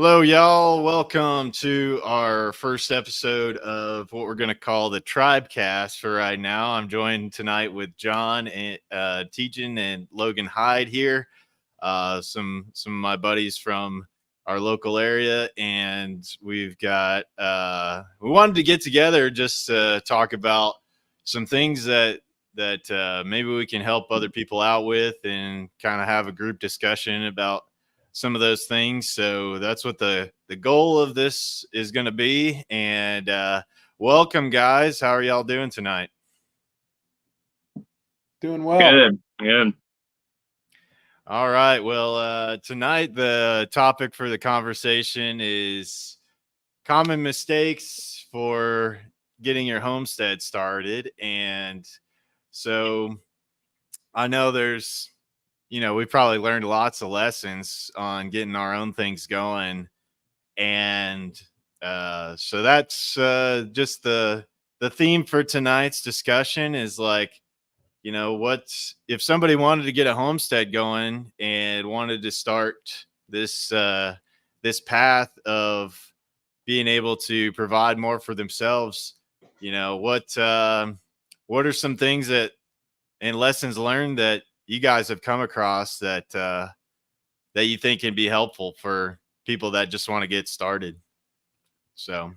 Hello, y'all. Welcome to our first episode of what we're going to call the Tribecast for right now. I'm joined tonight with John and Tejan and Logan Hyde here. Some of my buddies from our local area, and we've got we wanted to get together just to talk about some things that maybe we can help other people out with, and kind of have a group discussion about some of those things. So that's what the goal of this is going to be. And welcome, guys. How are y'all doing tonight? Doing well. Good. All right. Well, tonight the topic for the conversation is common mistakes for getting your homestead started. And so I know we probably learned lots of lessons on getting our own things going. And so that's just the theme for tonight's discussion is like, what if somebody wanted to get a homestead going and wanted to start this path of being able to provide more for themselves, what are some things that and lessons learned that you guys have come across that you think can be helpful for people that just want to get started? So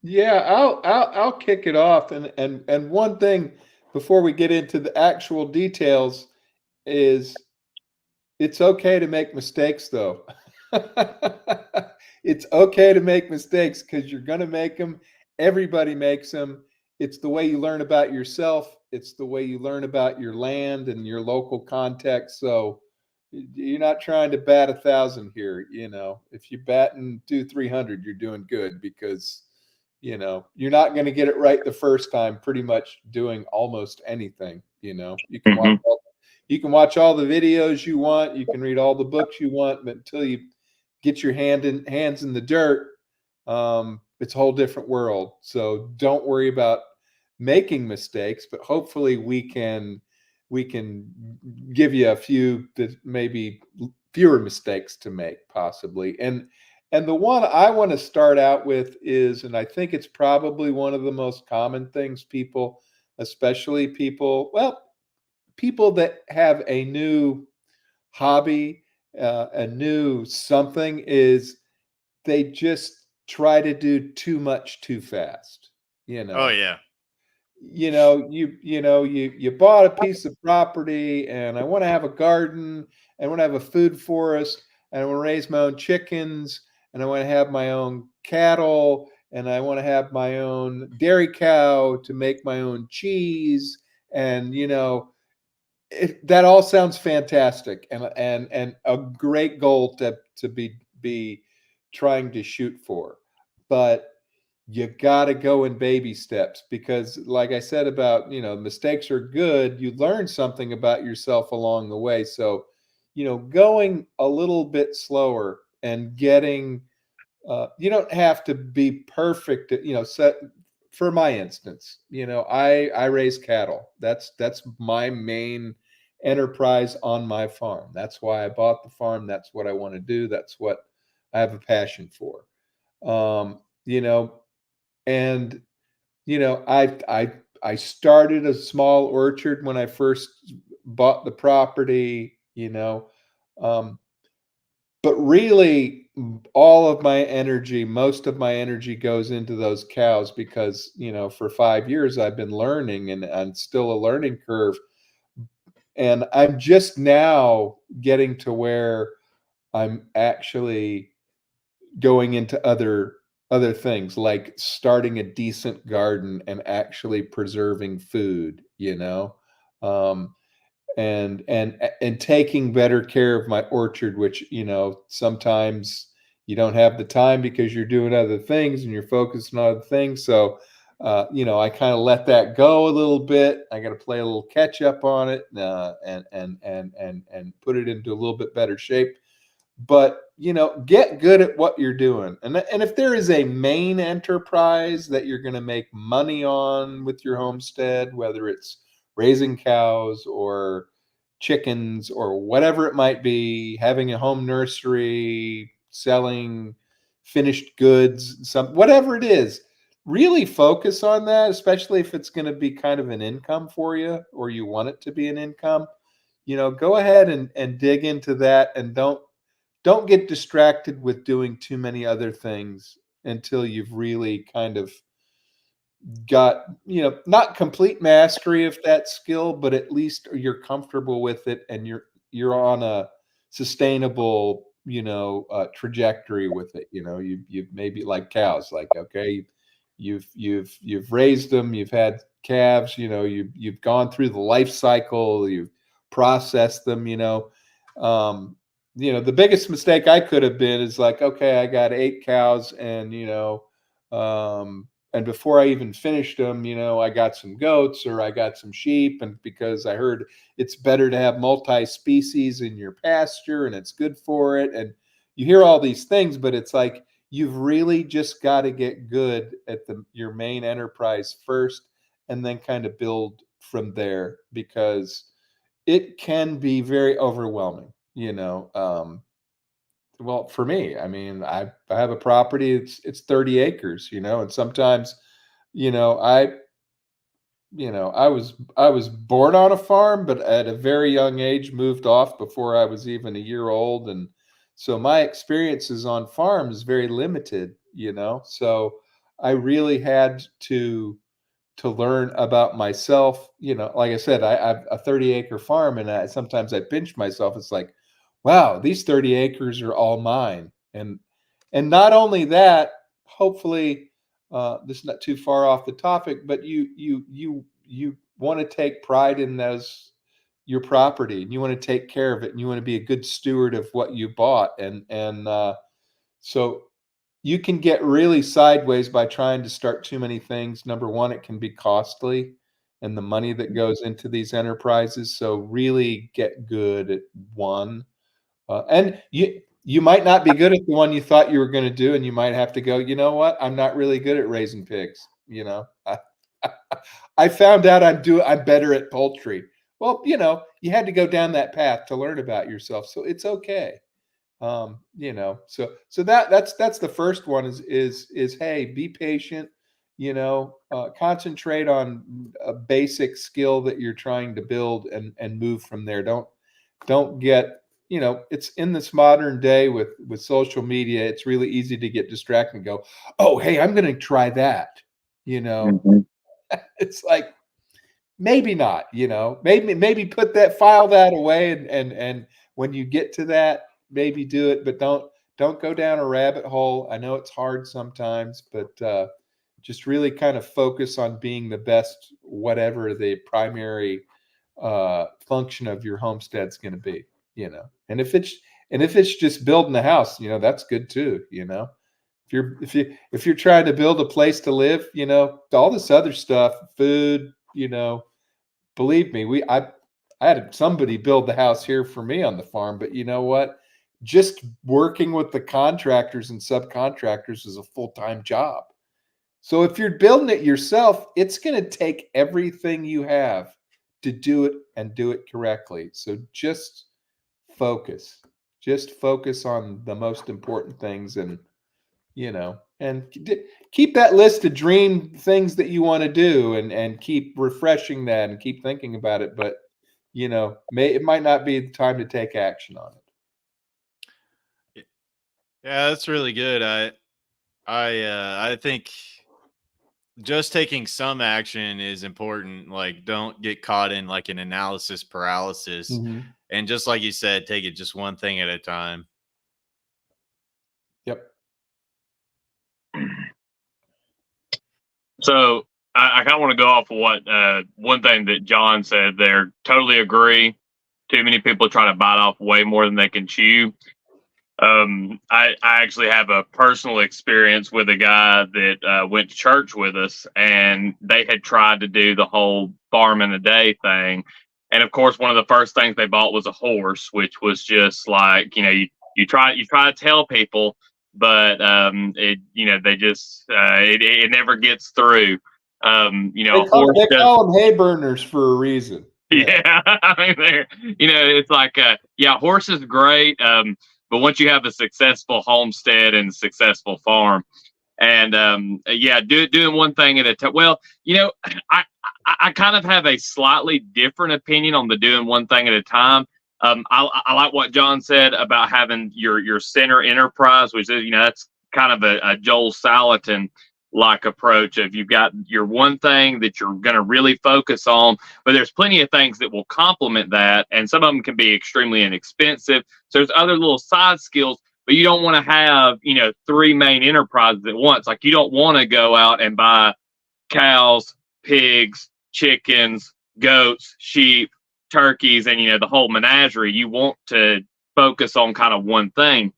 Yeah, I'll kick it off, and one thing before we get into the actual details is it's okay to make mistakes, though. It's okay to make mistakes because you're going to make them. Everybody makes them. It's the way you learn about yourself. It's the way you learn about your land and your local context. So you're not trying to bat 1,000 here. If you batting 200-300, you're doing good because you're not going to get it right the first time. Pretty much doing almost anything. You can watch all the videos you want. You can read all the books you want, but until you get your hands in the dirt, it's a whole different world. So don't worry about making mistakes, but hopefully we can give you a few that maybe fewer mistakes to make possibly. And the one I want to start out with is, and I think it's probably one of the most common things people, especially people that have a new hobby, a new something, is they just try to do too much too fast. oh yeah. You bought a piece of property, and I want to have a garden, and I want to have a food forest, and I want to raise my own chickens, and I want to have my own cattle, and I want to have my own dairy cow to make my own cheese. And that all sounds fantastic and a great goal to be trying to shoot for, but you got to go in baby steps because, like I said about mistakes are good. You learn something about yourself along the way. So going a little bit slower and getting you don't have to be perfect. Set for my instance, I raise cattle. That's my main enterprise on my farm. That's why I bought the farm. That's what I want to do. That's what I have a passion for. Um, you know, and I started a small orchard when I first bought the property. Um, but really, all of my energy, most of my energy goes into those cows because for 5 years I've been learning, and I'm still a learning curve. And I'm just now getting to where I'm actually going into other things, like starting a decent garden and actually preserving food, um, and taking better care of my orchard, which sometimes you don't have the time because you're doing other things and you're focused on other things. So I kind of let that go a little bit. I got to play a little catch up on it, and put it into a little bit better shape. But get good at what you're doing. And if there is a main enterprise that you're going to make money on with your homestead, whether it's raising cows or chickens or whatever it might be, having a home nursery, selling finished goods, whatever it is. Really focus on that, especially if it's going to be kind of an income for you, or you want it to be an income. Go ahead and dig into that, and don't get distracted with doing too many other things until you've really kind of got, not complete mastery of that skill, but at least you're comfortable with it, and you're on a sustainable, trajectory with it. You maybe like cows, like, okay, you've raised them, you've had calves, you've gone through the life cycle, you've processed them. The biggest mistake I could have been is like, okay, I got 8 cows, and and before I even finished them, I got some goats, or I got some sheep, and because I heard it's better to have multi-species in your pasture and it's good for it. And you hear all these things, but it's like, you've really just got to get good at your main enterprise first, and then kind of build from there, because it can be very overwhelming. Well, for me, I mean, I have a property. It's 30 acres, and sometimes, I was born on a farm, but at a very young age moved off before I was even a year old, and so my experiences on farms is very limited. So I really had to learn about myself. Like I said, I have a 30-acre farm, and sometimes I pinch myself. It's like, wow, these 30 acres are all mine. And not only that, hopefully, this is not too far off the topic, but you want to take pride in your property, and you want to take care of it, and you want to be a good steward of what you bought. And so you can get really sideways by trying to start too many things. Number one, it can be costly, and the money that goes into these enterprises. So really get good at one. And you might not be good at the one you thought you were going to do, and you might have to go, you know what? I'm not really good at raising pigs. I found out I'm better at poultry. Well, you had to go down that path to learn about yourself, so it's okay. So that's the first one is hey, be patient. Concentrate on a basic skill that you're trying to build, and move from there. Don't get, it's in this modern day with social media, it's really easy to get distracted and go, oh, hey, I'm going to try that. It's like, maybe not, maybe file that away, and when you get to that, maybe do it, but don't go down a rabbit hole. I know it's hard sometimes, but just really kind of focus on being the best, whatever the primary function of your homestead's going to be. And if it's just building a house, that's good too. If you're trying to build a place to live, all this other stuff, food, believe me, I had somebody build the house here for me on the farm, but you know what? Just working with the contractors and subcontractors is a full-time job. So if you're building it yourself, it's going to take everything you have to do it, and do it correctly. So just focus on the most important things, and keep that list of dream things that you want to do, and keep refreshing that, and keep thinking about it. But it might not be the time to take action on it. Yeah, that's really good. I think just taking some action is important. Like, don't get caught in like an analysis paralysis. And just like you said, take it just one thing at a time. Yep. So I kind of want to go off of what one thing that John said there. Totally agree. Too many people try to bite off way more than they can chew. I actually have a personal experience with a guy that went to church with us, and they had tried to do the whole farm in a day thing. And of course, one of the first things they bought was a horse, which was just like, you try to tell people, but they just it never gets through. They call them hay burners for a reason. Yeah, I mean, it's like, yeah, horse is great. But once you have a successful homestead and successful farm, and doing one thing at a time. Well, I kind of have a slightly different opinion on the doing one thing at a time. I like what John said about having your center enterprise, which is, that's kind of a Joel Salatin like approach of you've got your one thing that you're going to really focus on, but there's plenty of things that will complement that. And some of them can be extremely inexpensive. So there's other little side skills, but you don't want to have, 3 main enterprises at once. Like, you don't want to go out and buy cows, pigs, chickens, goats, sheep, turkeys, and, the whole menagerie. You want to focus on kind of one thing.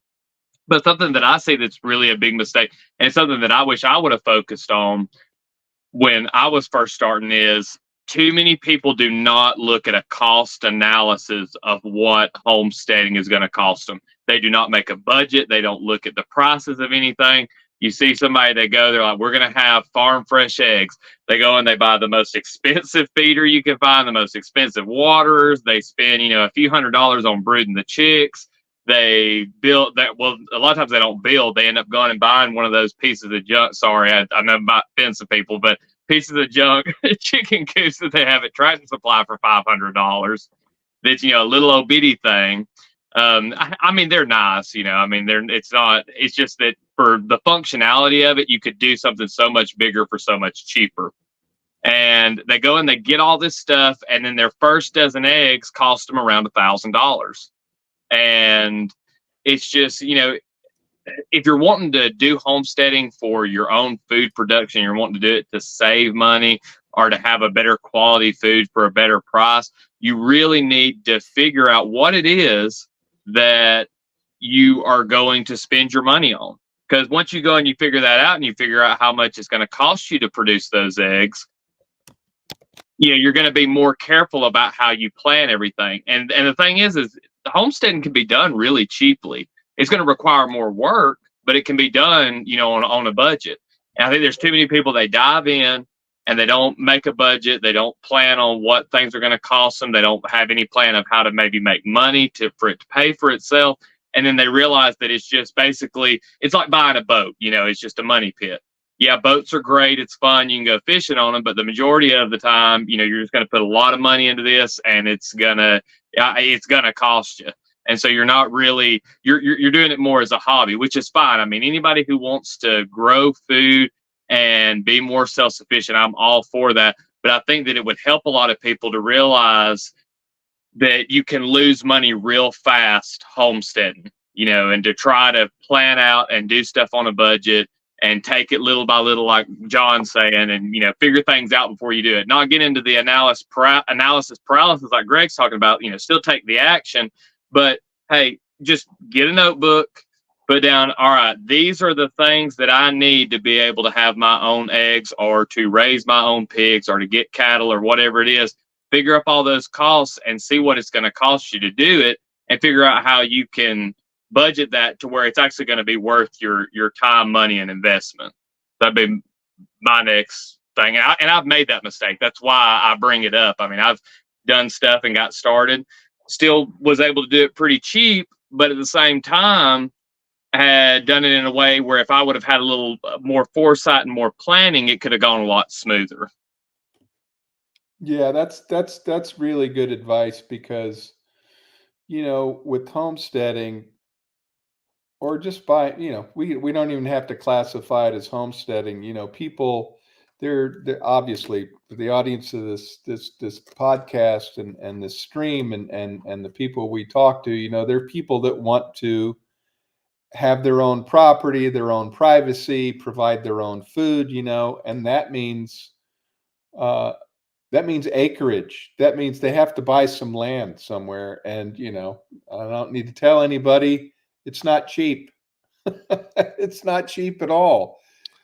But something that I see that's really a big mistake, and something that I wish I would have focused on when I was first starting, is too many people do not look at a cost analysis of what homesteading is going to cost them. They do not make a budget. They don't look at the prices of anything. You see somebody, they're like, we're going to have farm fresh eggs. They go and they buy the most expensive feeder you can find, the most expensive waterers. They spend, a few $100s on brooding the chicks. They build that. Well, a lot of times they don't build. They end up going and buying one of those pieces of junk. Sorry, I know I'm about to offend some people, but pieces of junk chicken coops that they have at Tractor Supply for $500. That's, a little old bitty thing. I mean, they're nice, it's just that for the functionality of it, you could do something so much bigger for so much cheaper. And they go and they get all this stuff, and then their first dozen eggs cost them around $1,000. And it's just, if you're wanting to do homesteading for your own food production, you're wanting to do it to save money or to have a better quality food for a better price, you really need to figure out what it is that you are going to spend your money on. Because once you go and you figure that out and you figure out how much it's going to cost you to produce those eggs, you're going to be more careful about how you plan everything. And the thing is the homesteading can be done really cheaply. It's going to require more work, but it can be done, on a budget. And I think there's too many people, they dive in and they don't make a budget. They don't plan on what things are going to cost them. They don't have any plan of how to maybe make money for it to pay for itself. And then they realize that it's just basically, it's like buying a boat, it's just a money pit. Yeah, boats are great. It's fun. You can go fishing on them, but the majority of the time, you're just going to put a lot of money into this, and it's gonna cost you. And so you're not really, you're doing it more as a hobby, which is fine. I mean, anybody who wants to grow food and be more self-sufficient, I'm all for that. But I think that it would help a lot of people to realize that you can lose money real fast homesteading, and to try to plan out and do stuff on a budget and take it little by little, like John's saying, and, figure things out before you do it. Not get into the analysis paralysis like Greg's talking about, still take the action. But, hey, just get a notebook, put down, all right, these are the things that I need to be able to have my own eggs or to raise my own pigs or to get cattle or whatever it is. Figure up all those costs and see what it's going to cost you to do it, and figure out how you can budget that to where it's actually going to be worth your time, money, and investment. That'd be my next thing. And I've made that mistake. That's why I bring it up. I mean, I've done stuff and got started, still was able to do it pretty cheap, but at the same time, had done it in a way where if I would have had a little more foresight and more planning, it could have gone a lot smoother. Yeah, that's really good advice, because, with homesteading, or just we don't even have to classify it as homesteading. People, they're obviously the audience of this podcast and this stream and the people we talk to, they're people that want to have their own property, their own privacy, provide their own food, and that means acreage. That means they have to buy some land somewhere. And, I don't need to tell anybody, it's not cheap. It's not cheap at all.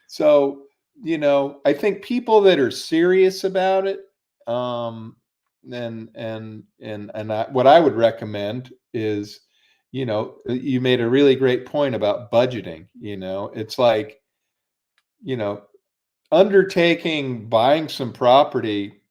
So, I think people that are serious about it, what I would recommend is, you made a really great point about budgeting. It's like, undertaking buying some property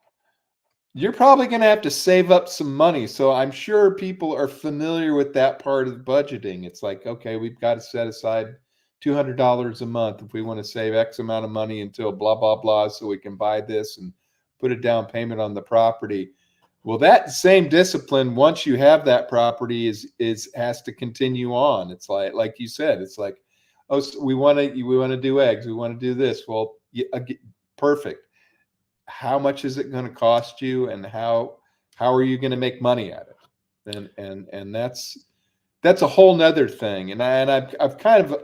you're probably going to have to save up some money. So I'm sure people are familiar with that part of budgeting. It's like, okay, we've got to set aside $200 a month if we want to save X amount of money until blah, blah, blah, so we can buy this and put a down payment on the property. Well, that same discipline, once you have that property, has to continue on. It's like you said, it's like, oh, so we want to do eggs, we want to do this. Well, perfect. How much is it going to cost you, and how are you going to make money at it? And that's a whole nother thing. And I've kind of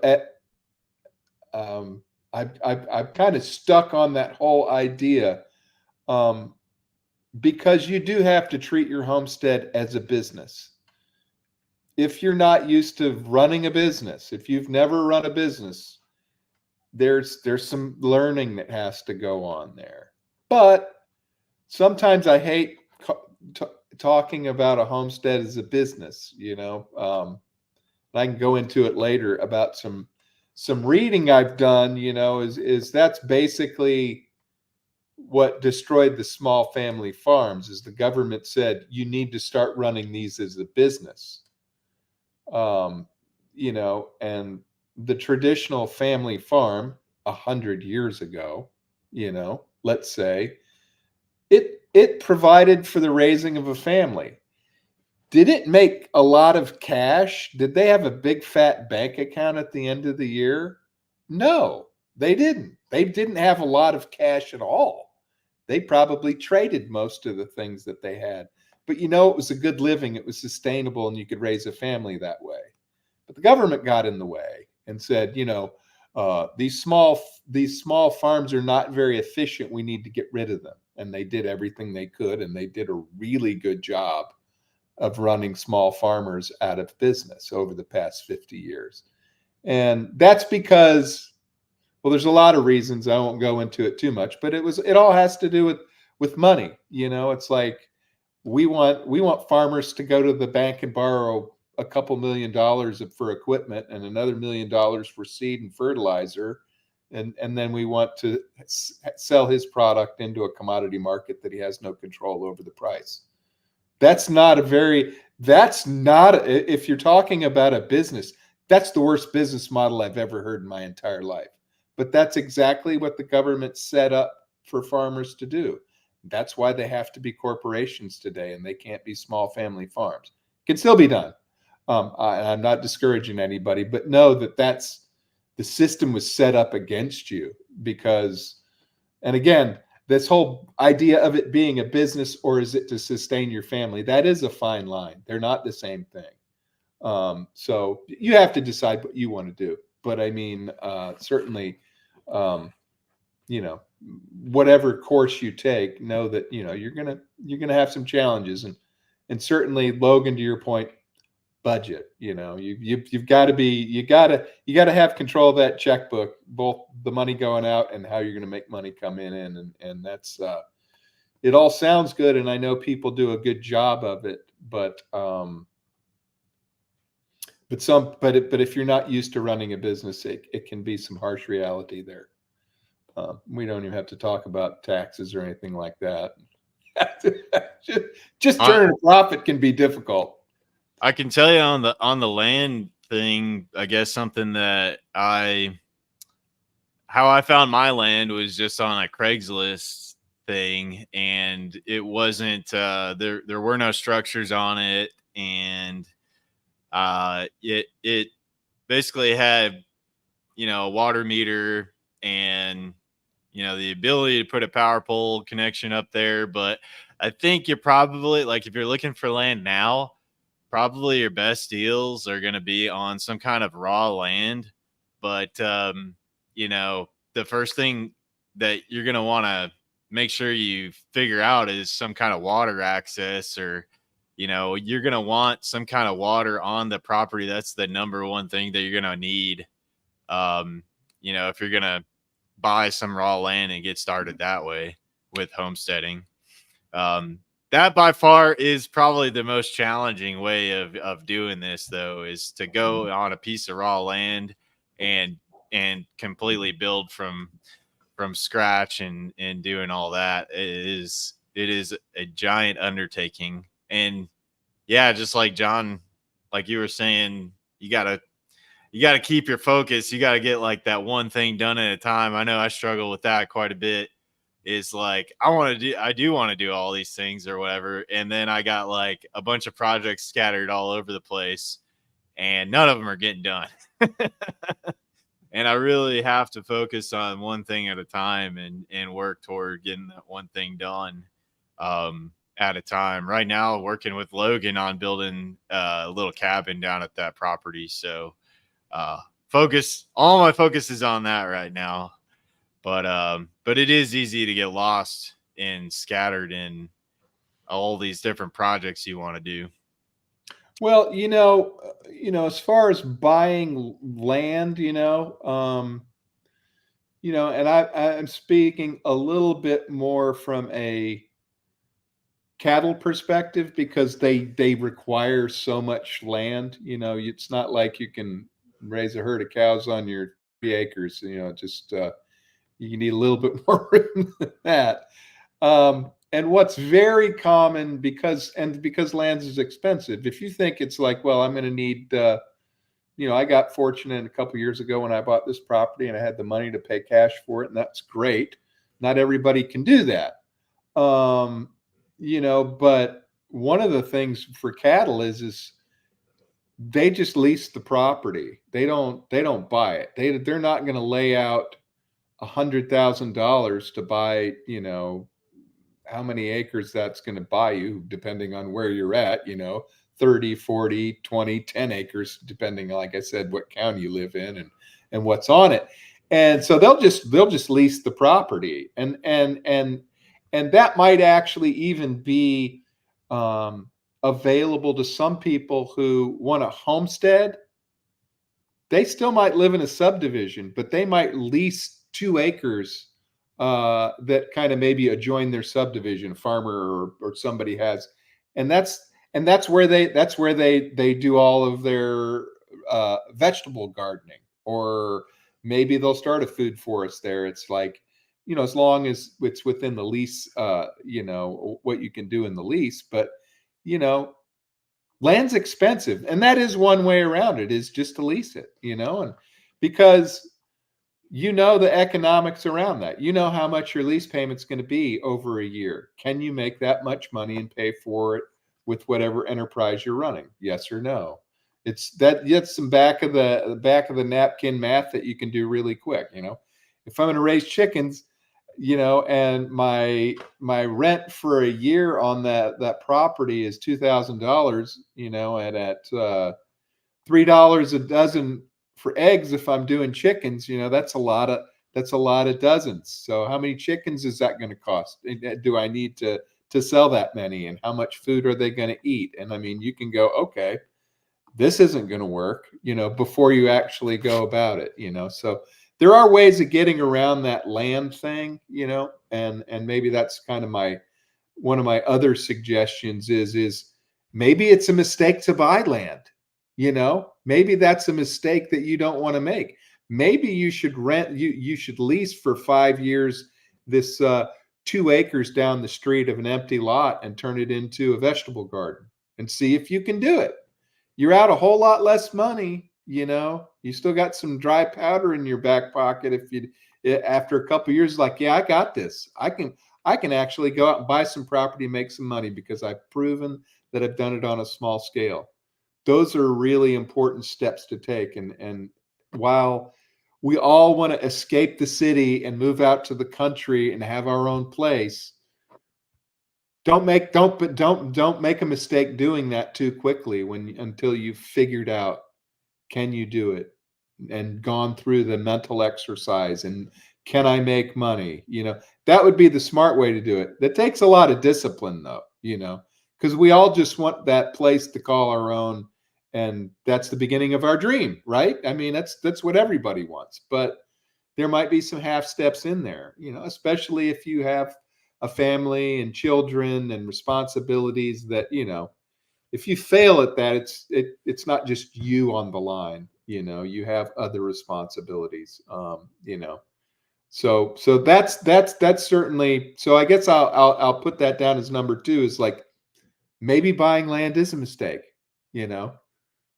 I've kind of stuck on that whole idea, because you do have to treat your homestead as a business. If you're not used to running a business, if you've never run a business, there's some learning that has to go on there. But sometimes I hate talking about a homestead as a business, I can go into it later about some reading I've done, is that's basically what destroyed the small family farms. Is the government said, you need to start running these as a business. And the traditional family farm 100 years ago, let's say, it provided for the raising of a family. Did it make a lot of cash? Did they have a big fat bank account at the end of the year? No, they didn't. They didn't have a lot of cash at all. They probably traded most of the things that they had. But it was a good living, it was sustainable, and you could raise a family that way. But the government got in the way and said, these small farms are not very efficient. We need to get rid of them. And they did everything they could, and they did a really good job of running small farmers out of business over the past 50 years. And that's because, well, there's a lot of reasons. I won't go into it too much, but it all has to do with money. It's like we want farmers to go to the bank and borrow a couple $1 million for equipment and another $1 million for seed and fertilizer. And then we want to sell his product into a commodity market that he has no control over the price. If you're talking about a business, that's the worst business model I've ever heard in my entire life. But that's exactly what the government set up for farmers to do. That's why they have to be corporations today, and they can't be small family farms. It can still be done. I'm not discouraging anybody, but know that the system was set up against you because, and again, this whole idea of it being a business, or is it to sustain your family? That is a fine line. They're not the same thing. So you have to decide what you want to do. But I mean, certainly, whatever course you take, know that you're gonna have some challenges, and certainly, Logan, to your point, budget. You've got to have control of that checkbook, both the money going out and how you're going to make money come in, and that's it all sounds good, and I know people do a good job of it, but if you're not used to running a business, it can be some harsh reality there. We don't even have to talk about taxes or anything like that. just turning a profit can be difficult. I can tell you on the land thing, I guess something that how I found my land was just on a Craigslist thing, and it wasn't there were no structures on it, and it basically had a water meter and the ability to put a power pole connection up there. But I think you're probably, like, if you're looking for land now, probably your best deals are going to be on some kind of raw land. But the first thing that you're going to want to make sure you figure out is some kind of water access, or you're going to want some kind of water on the property. That's the number one thing that you're going to need. If you're going to buy some raw land and get started that way with homesteading. That by far is probably the most challenging way of doing this, though, is to go on a piece of raw land and completely build from scratch and doing all that. It it is a giant undertaking. And yeah, just like John, like you were saying, you gotta keep your focus. You gotta get like that one thing done at a time. I know I struggle with that quite a bit. Is like I do want to do all these things or whatever, and then I got like a bunch of projects scattered all over the place, and none of them are getting done. And I really have to focus on one thing at a time and work toward getting that one thing done at a time. Right now, working with Logan on building a little cabin down at that property. So all my focus is on that right now. But it is easy to get lost and scattered in all these different projects you want to do. Well, as far as buying land, and I'm speaking a little bit more from a cattle perspective because they require so much land. It's not like you can raise a herd of cows on your 3 acres. You need a little bit more room than that. And what's very common because land is expensive. If you think it's like, well, I'm going to need, I got fortunate a couple years ago when I bought this property and I had the money to pay cash for it, and that's great. Not everybody can do that. But one of the things for cattle is they just lease the property. They don't buy it. They're not going to lay out $100,000 to buy, how many acres that's going to buy you, depending on where you're at, 30, 40, 20, 10 acres, depending, like I said, what county you live in and what's on it. And so they'll just lease the property. And that might actually even be available to some people who want a homestead. They still might live in a subdivision, but they might lease 2 acres that kind of maybe adjoin their subdivision, a farmer or somebody has, and that's where they do all of their vegetable gardening, or maybe they'll start a food forest there. It's like, as long as it's within the lease, what you can do in the lease, but land's expensive, and that is one way around it, is just to lease it, and because the economics around that. How much your lease payment's going to be over a year. Can you make that much money and pay for it with whatever enterprise you're running? Yes or no? That's some back of the napkin math that you can do really quick. If I'm going to raise chickens, and my rent for a year on that property is $2,000, and at $3 a dozen for eggs, if I'm doing chickens, that's a lot of dozens. So how many chickens is that going to cost? Do I need to sell that many? And how much food are they going to eat? And I mean, you can go, okay, this isn't going to work, before you actually go about it, So there are ways of getting around that land thing, and maybe that's kind of one of my other suggestions is maybe it's a mistake to buy land. Maybe that's a mistake that you don't want to make. Maybe you should you should lease for 5 years this 2 acres down the street of an empty lot and turn it into a vegetable garden and see if you can do it. You're out a whole lot less money. You still got some dry powder in your back pocket. After a couple of years, like, yeah, I got this. I can actually go out and buy some property and make some money because I've proven that I've done it on a small scale. Those are really important steps to take. And while we all want to escape the city and move out to the country and have our own place, don't make a mistake doing that too quickly until you've figured out, can you do it, and gone through the mental exercise, and can I make money? That would be the smart way to do it. That takes a lot of discipline though, because we all just want that place to call our own. And that's the beginning of our dream, right? I mean, that's what everybody wants, but there might be some half steps in there, especially if you have a family and children and responsibilities that, if you fail at that, it's not just you on the line, you have other responsibilities, So that's certainly, so I guess I'll put that down as number 2, is like, maybe buying land is a mistake, you know.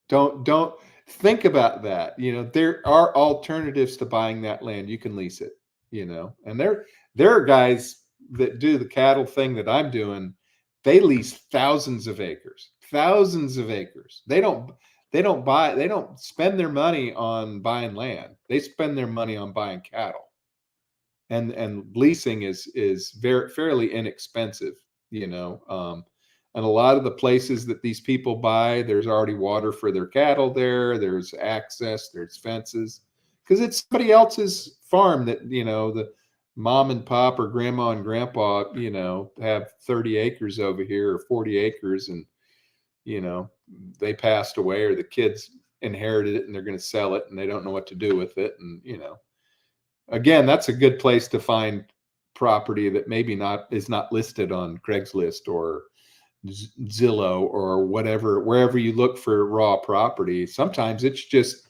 Don't think about that. You know, there are alternatives to buying that land. You can lease it, you know. And there are guys that do the cattle thing that I'm doing. They lease thousands of acres. Thousands of acres. They don't spend their money on buying land. They spend their money on buying cattle. And leasing is very fairly inexpensive, you know. And a lot of the places that these people buy, there's already water for their cattle there. There's access, there's fences, because it's somebody else's farm that, you know, the mom and pop or grandma and grandpa, you know, have 30 acres over here or 40 acres, and, you know, they passed away or the kids inherited it and they're going to sell it and they don't know what to do with it. And, you know, again, that's a good place to find property that maybe is not listed on Craigslist or Zillow or whatever, wherever you look for raw property. Sometimes it's just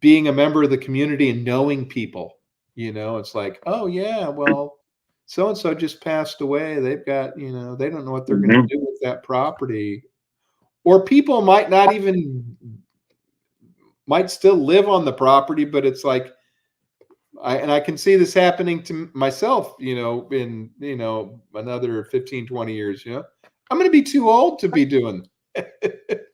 being a member of the community and knowing people. You know, it's like, oh yeah, well, so and so just passed away. They've got, you know, they don't know what they're going to do with that property. Or people might still live on the property, but it's like, I can see this happening to myself, you know, in, you know, another 15, 20 years, you know, I'm going to be too old to be doing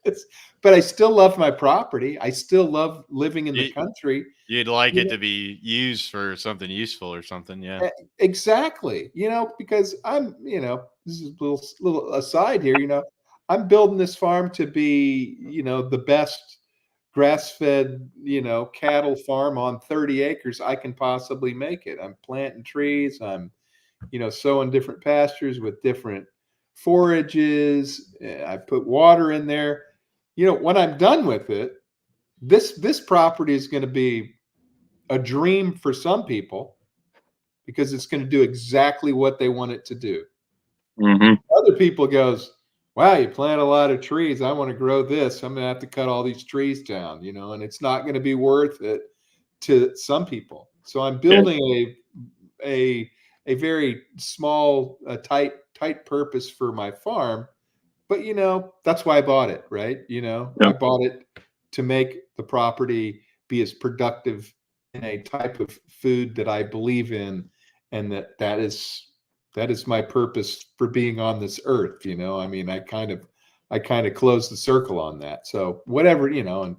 this, but I still love my property. I still love living in the country. You'd like it to be used for something useful or something. Yeah, exactly. You know, because I'm, you know, this is a little aside here, you know, I'm building this farm to be, you know, the best grass-fed, you know, cattle farm on 30 acres I can possibly make it. I'm planting trees. I'm, you know, sowing different pastures with different forages. I put water in there. You know, when I'm done with it, this property is going to be a dream for some people because it's going to do exactly what they want it to do. Other people goes, wow, you plant a lot of trees. I want to grow this. I'm going to have to cut all these trees down, you know, and it's not going to be worth it to some people. So I'm building a very small, tight purpose for my farm. But, you know, that's why I bought it, right? You know, I bought it to make the property be as productive in a type of food that I believe in, and that is my purpose for being on this earth. You know, I mean, I kind of closed the circle on that. So whatever, you know, and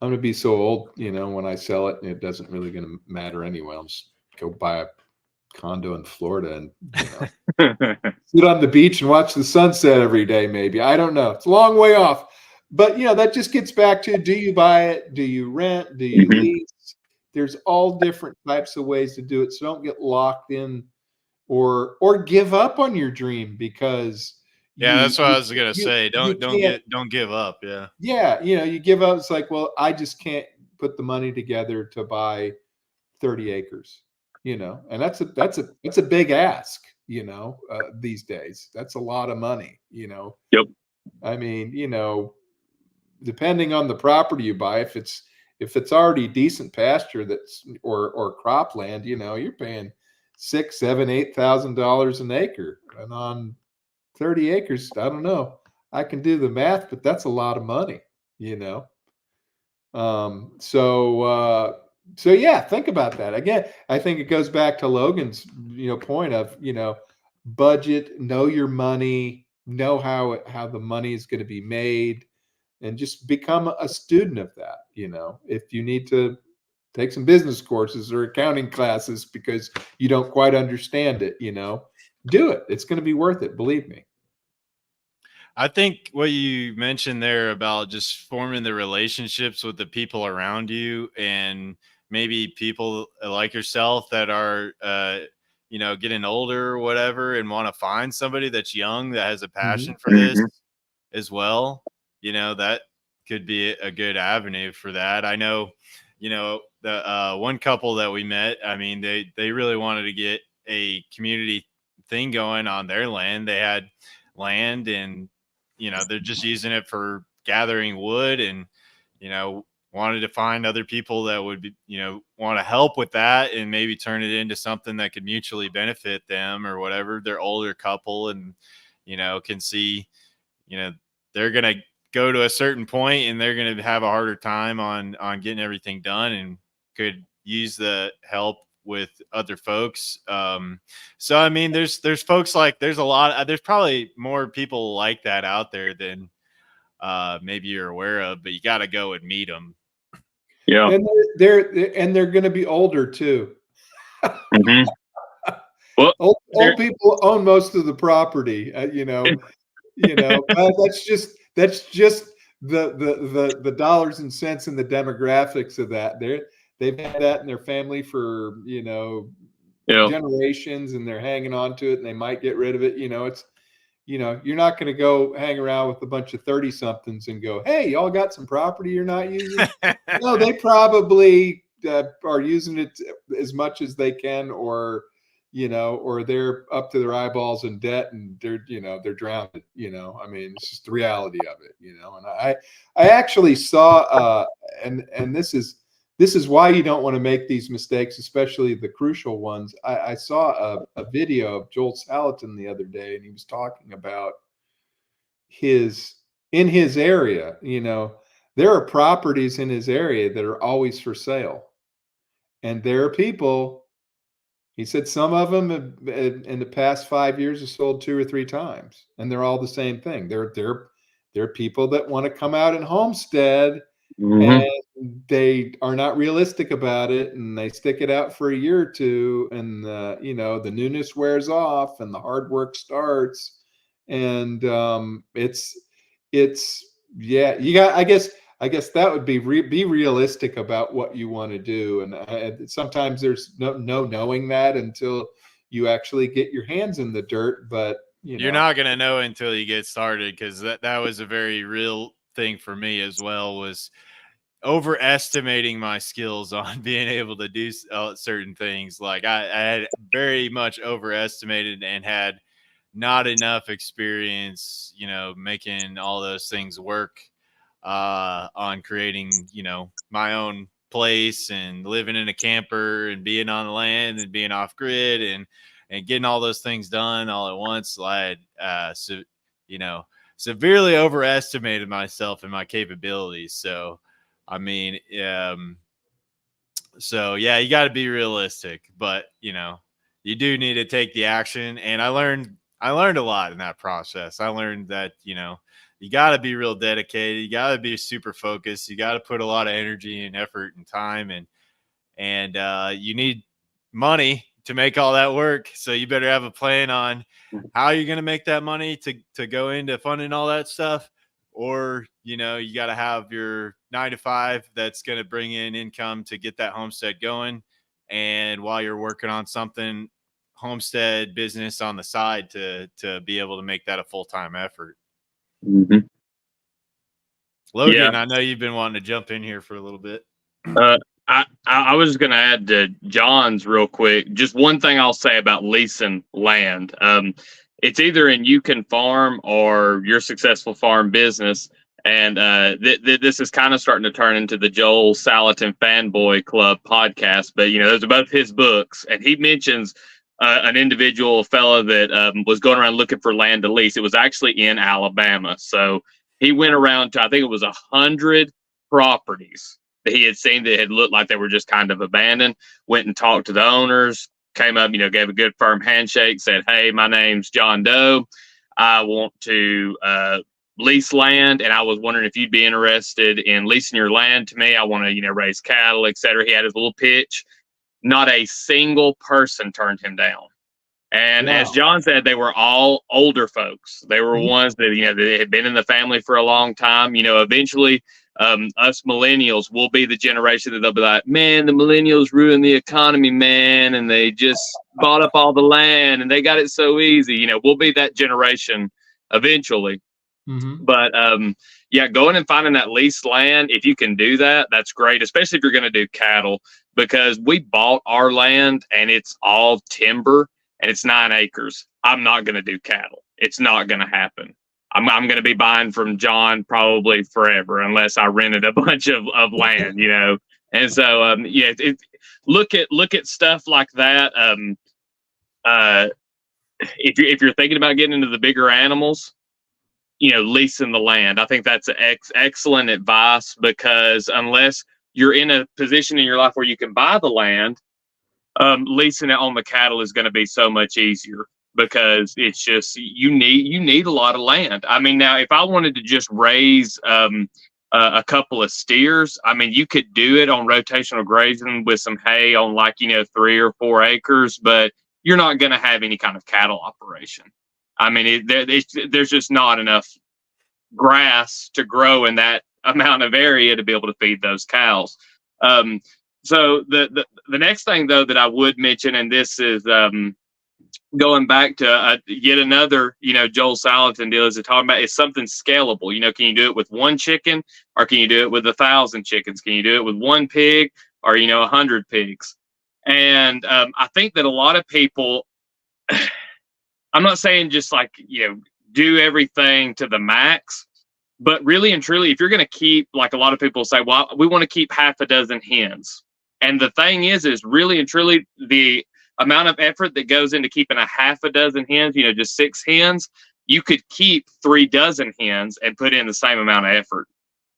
I'm going to be so old, you know, when I sell it, and it doesn't really going to matter anyway. I'll just go buy a condo in Florida and, you know, sit on the beach and watch the sunset every day. Maybe, I don't know. It's a long way off, but you know, that just gets back to, do you buy it? Do you rent? Do you lease? There's all different types of ways to do it. So don't get locked in or give up on your dream because that's what I was gonna say. Don't give up. Yeah, you know, you give up. It's like, well, I just can't put the money together to buy 30 acres, you know, and that's a big ask, you know, these days. That's a lot of money, you know. I mean, you know, depending on the property you buy, if it's already decent pasture that's or cropland, you know, you're paying $6,000, $7,000, $8,000 an acre, and on 30 acres, I don't know. I can do the math, but that's a lot of money, you know. So yeah, think about that. Again, I think it goes back to Logan's, you know, point of, you know, budget, know your money, know how the money is going to be made, and just become a student of that. You know, if you need to take some business courses or accounting classes because you don't quite understand it, you know, do it. It's going to be worth it. Believe me. I think what you mentioned there about just forming the relationships with the people around you, and maybe people like yourself that are, you know, getting older or whatever, and want to find somebody that's young that has a passion for this as well. You know, that could be a good avenue for that. I know, you know, the one couple that we met, I mean, they really wanted to get a community thing going on their land. They had land, and you know, they're just using it for gathering wood, and you know, wanted to find other people that would be, want to help with that and maybe turn it into something that could mutually benefit them or whatever. They're older couple and, can see, they're going to go to a certain point and they're going to have a harder time on getting everything done and could use the help with other folks. So, I mean, there's folks there's probably more people like that out there than maybe you're aware of, but you got to go and meet them. Yeah. And they're going to be older too. Mm-hmm. Well, old people own most of the property, well, that's just the dollars and cents and the demographics of that. They've had that in their family for, generations, and they're hanging on to it, and they might get rid of it. It's, you're not going to go hang around with a bunch of 30 somethings and go, hey, y'all got some property you're not using? No, they probably are using it as much as they can, or they're up to their eyeballs in debt and they're drowned. I mean, it's just the reality of it, and I actually saw, and this is why you don't want to make these mistakes, especially the crucial ones. I saw a video of Joel Salatin the other day, and he was talking about in his area, there are properties in his area that are always for sale. And there are people, he said some of them have, in the past 5 years, have sold 2 or 3 times, and they're all the same thing. They're people that want to come out and homestead, and they are not realistic about it, and they stick it out for a year or two, and the newness wears off and the hard work starts, and yeah, you got, I guess that would be realistic about what you want to do. And sometimes there's no knowing that until you actually get your hands in the dirt. But you're not going to know until you get started, because that was a very real thing for me as well, was overestimating my skills on being able to do certain things. Like I had very much overestimated and had not enough experience, making all those things work on creating, my own place and living in a camper and being on the land and being off grid and getting all those things done all at once. I had, severely overestimated myself and my capabilities. So, I mean, so yeah, you got to be realistic, but you do need to take the action. And I learned a lot in that process. I learned that, you got to be real dedicated. You got to be super focused. You got to put a lot of energy and effort and time, and you need money to make all that work. So you better have a plan on how you're going to make that money to go into funding all that stuff. Or, you got to have your 9-to-5 that's going to bring in income to get that homestead going. And while you're working on something, homestead business on the side to be able to make that a full-time effort. Mm-hmm. Logan, yeah. I know you've been wanting to jump in here for a little bit. I was going to add to John's real quick. Just one thing I'll say about leasing land. It's either in You Can Farm or Your Successful Farm Business. And this is kind of starting to turn into the Joel Salatin Fanboy Club podcast. But, those are both his books. And he mentions an individual fella that was going around looking for land to lease. It was actually in Alabama. So he went around to, I think it was 100 properties that he had seen that had looked like they were just kind of abandoned, went and talked to the owners, came up, gave a good firm handshake, said, hey, my name's John Doe. I want to lease land, and I was wondering if you'd be interested in leasing your land to me. I want to, raise cattle, etc. He had his little pitch. Not a single person turned him down. And wow. As John said, they were all older folks. They were ones that, that had been in the family for a long time. Eventually, us millennials will be the generation that they'll be like, man, the millennials ruined the economy, man. And they just bought up all the land and they got it so easy. We'll be that generation eventually. Mm-hmm. But yeah, going and finding that leased land, if you can do that, that's great, especially if you're going to do cattle, because we bought our land and it's all timber and it's 9 acres. I'm not going to do cattle. It's not going to happen. I'm going to be buying from John probably forever unless I rented a bunch of land, you know. And so, yeah, look at stuff like that. If you're thinking about getting into the bigger animals, you know, leasing the land, I think that's excellent advice, because unless you're in a position in your life where you can buy the land, leasing it on the cattle is going to be so much easier, because it's just you need a lot of land. I mean, now if I wanted to just raise a couple of steers, I mean, you could do it on rotational grazing with some hay on, like, you know, 3 or 4 acres, but you're not going to have any kind of cattle operation. I mean, there's just not enough grass to grow in that amount of area to be able to feed those cows. So the next thing, though, that I would mention, and this is going back to yet another, you know, Joel Salatin deal, is talking about is something scalable. You know, can you do it with 1 chicken, or can you do it with 1,000 chickens? Can you do it with 1 pig, or, you know, 100 pigs? And I think that a lot of people, I'm not saying just like, you know, do everything to the max, but really and truly, if you're going to keep, like a lot of people say, well, we want to keep half a dozen hens. And the thing is really and truly, the amount of effort that goes into keeping a half a dozen hens, you know, just 6 hens, you could keep 3 dozen hens and put in the same amount of effort.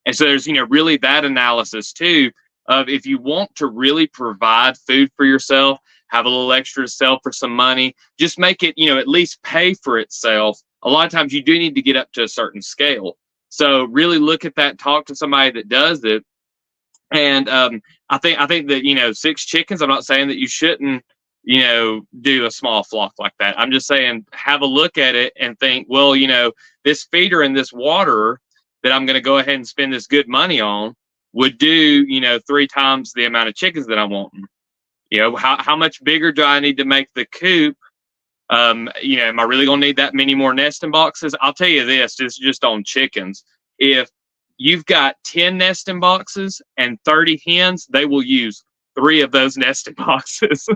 And so there's, you know, really that analysis too, of if you want to really provide food for yourself, have a little extra to sell for some money, just make it, you know, at least pay for itself. A lot of times you do need to get up to a certain scale. So really look at that, talk to somebody that does it. And I think that, you know, 6 chickens, I'm not saying that you shouldn't, you know, do a small flock like that. I'm just saying, have a look at it and think, well, you know, this feeder and this water that I'm going to go ahead and spend this good money on would do, you know, 3 times the amount of chickens that I'm wanting. You know, how much bigger do I need to make the coop? You know, am I really going to need that many more nesting boxes? I'll tell you this, just on chickens. If you've got 10 nesting boxes and 30 hens, they will use 3 of those nesting boxes.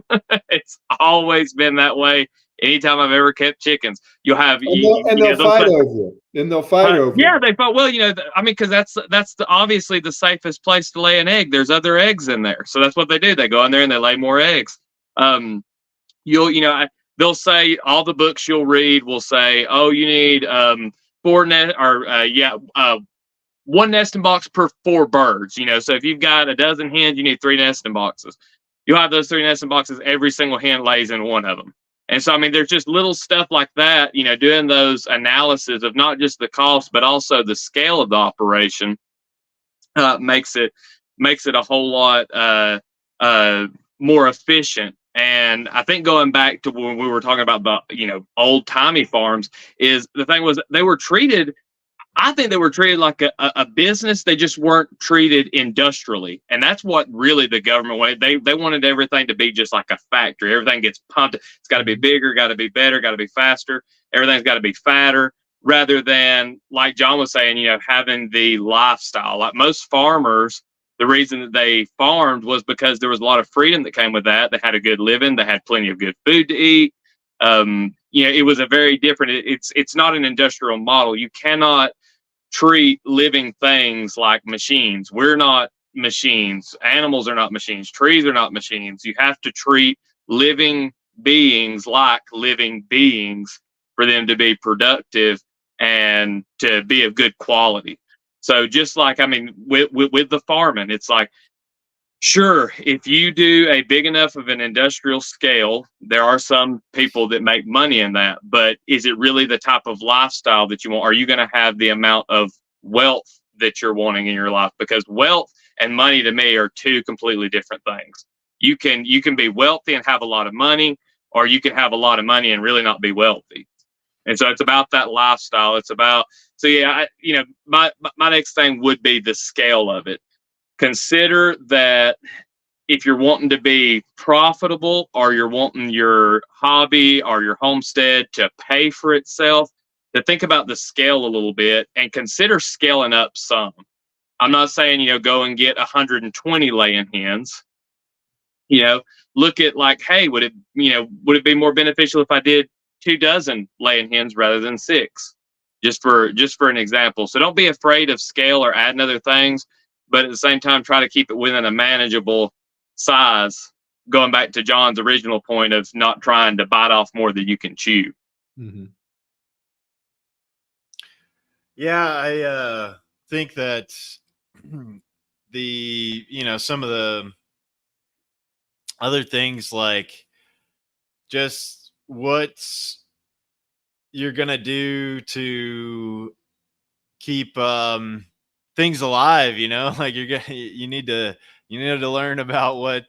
It's always been that way. Anytime I've ever kept chickens, you'll have they'll fight over it. And they'll fight over it. Yeah, they fight. Well, you know, I mean, because that's obviously the safest place to lay an egg. There's other eggs in there, so that's what they do. They go in there and they lay more eggs. They'll say, all the books you'll read will say, oh, you need 1 nesting box per 4 birds. You know, so if you've got a dozen hens, you need 3 nesting boxes. You'll have those 3 nesting boxes. Every single hen lays in one of them. And so, I mean, there's just little stuff like that, you know, doing those analysis of not just the cost, but also the scale of the operation makes it a whole lot more efficient. And I think going back to when we were talking about the, you know, old timey farms, is the thing was they were treated, I think they were treated like a business. They just weren't treated industrially. And that's what really the government wanted. They wanted everything to be just like a factory. Everything gets pumped. It's got to be bigger, got to be better, got to be faster. Everything's got to be fatter, rather than, like John was saying, you know, having the lifestyle. Like most farmers, the reason that they farmed was because there was a lot of freedom that came with that. They had a good living. They had plenty of good food to eat. You know, it was a very different, it's not an industrial model. You cannot treat living things like machines. We're not machines. Animals are not machines. Trees are not machines. You have to treat living beings like living beings for them to be productive and to be of good quality. So just like, I mean, with the farming, it's like, sure, if you do a big enough of an industrial scale, there are some people that make money in that, but is it really the type of lifestyle that you want? Are you going to have the amount of wealth that you're wanting in your life? Because wealth and money to me are 2 completely different things. You can be wealthy and have a lot of money, or you can have a lot of money and really not be wealthy. And so it's about that lifestyle. It's about, so yeah, my next thing would be the scale of it. Consider that if you're wanting to be profitable, or you're wanting your hobby or your homestead to pay for itself, to think about the scale a little bit and consider scaling up some. I'm not saying, you know, go and get 120 laying hens. You know, look at like, hey, would it be more beneficial if I did 2 dozen laying hens rather than 6? just for an example. So don't be afraid of scale or adding other things, but at the same time, try to keep it within a manageable size. Going back to John's original point of not trying to bite off more than you can chew. Mm-hmm. Yeah, I think that some of the other things, like just what you're gonna do to keep things alive, like you need to learn about what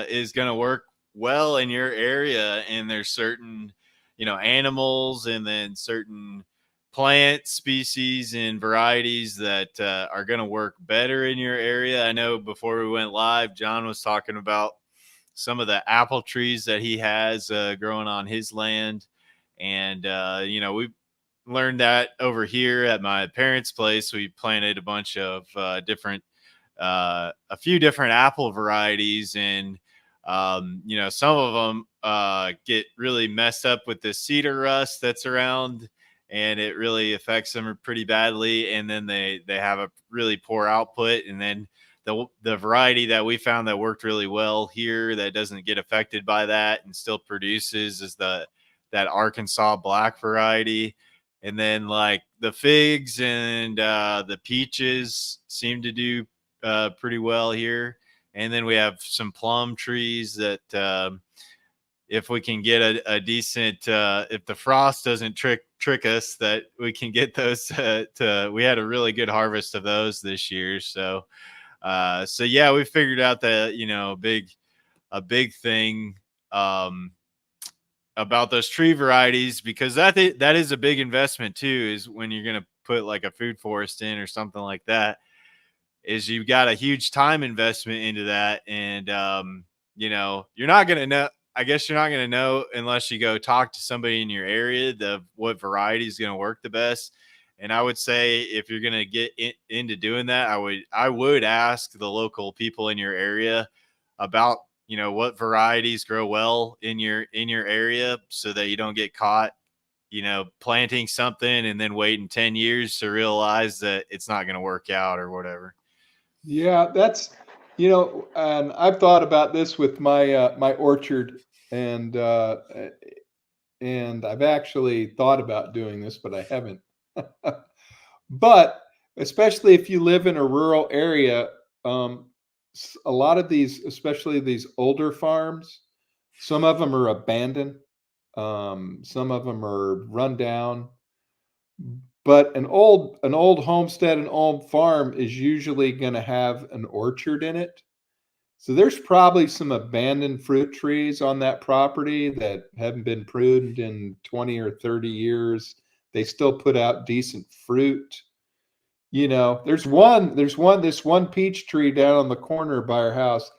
is gonna work well in your area, and there's certain animals and then certain plant species and varieties that are going to work better in your area. I know before we went live, John was talking about some of the apple trees that he has growing on his land. And, we've learned that over here at my parents' place. We planted a bunch of a few different apple varieties, and some of them get really messed up with the cedar rust that's around, and it really affects them pretty badly. And then they have a really poor output. And then the variety that we found that worked really well here that doesn't get affected by that and still produces is that Arkansas black variety. And then like the figs and the peaches seem to do pretty well here. And then we have some plum trees that if we can get a decent, if the frost doesn't trick us, that we can get those we had a really good harvest of those this year. So yeah, we figured out that, a big thing about those tree varieties, because that is a big investment too, is when you're going to put like a food forest in or something like that, is you've got a huge time investment into that. And, you're not going to know, I guess you're not going to know unless you go talk to somebody in your area what variety is going to work the best. And I would say if you're going to get into doing that, I would ask the local people in your area about, what varieties grow well in your area, so that you don't get caught, planting something and then waiting 10 years to realize that it's not going to work out or whatever. Yeah, that's, and I've thought about this with my my orchard, and I've actually thought about doing this, but I haven't. But especially if you live in a rural area, a lot of these, especially these older farms, some of them are abandoned, some of them are run down. But an old homestead, an old farm is usually going to have an orchard in it. So there's probably some abandoned fruit trees on that property that haven't been pruned in 20 or 30 years. They still put out decent fruit. There's this one peach tree down on the corner by our house.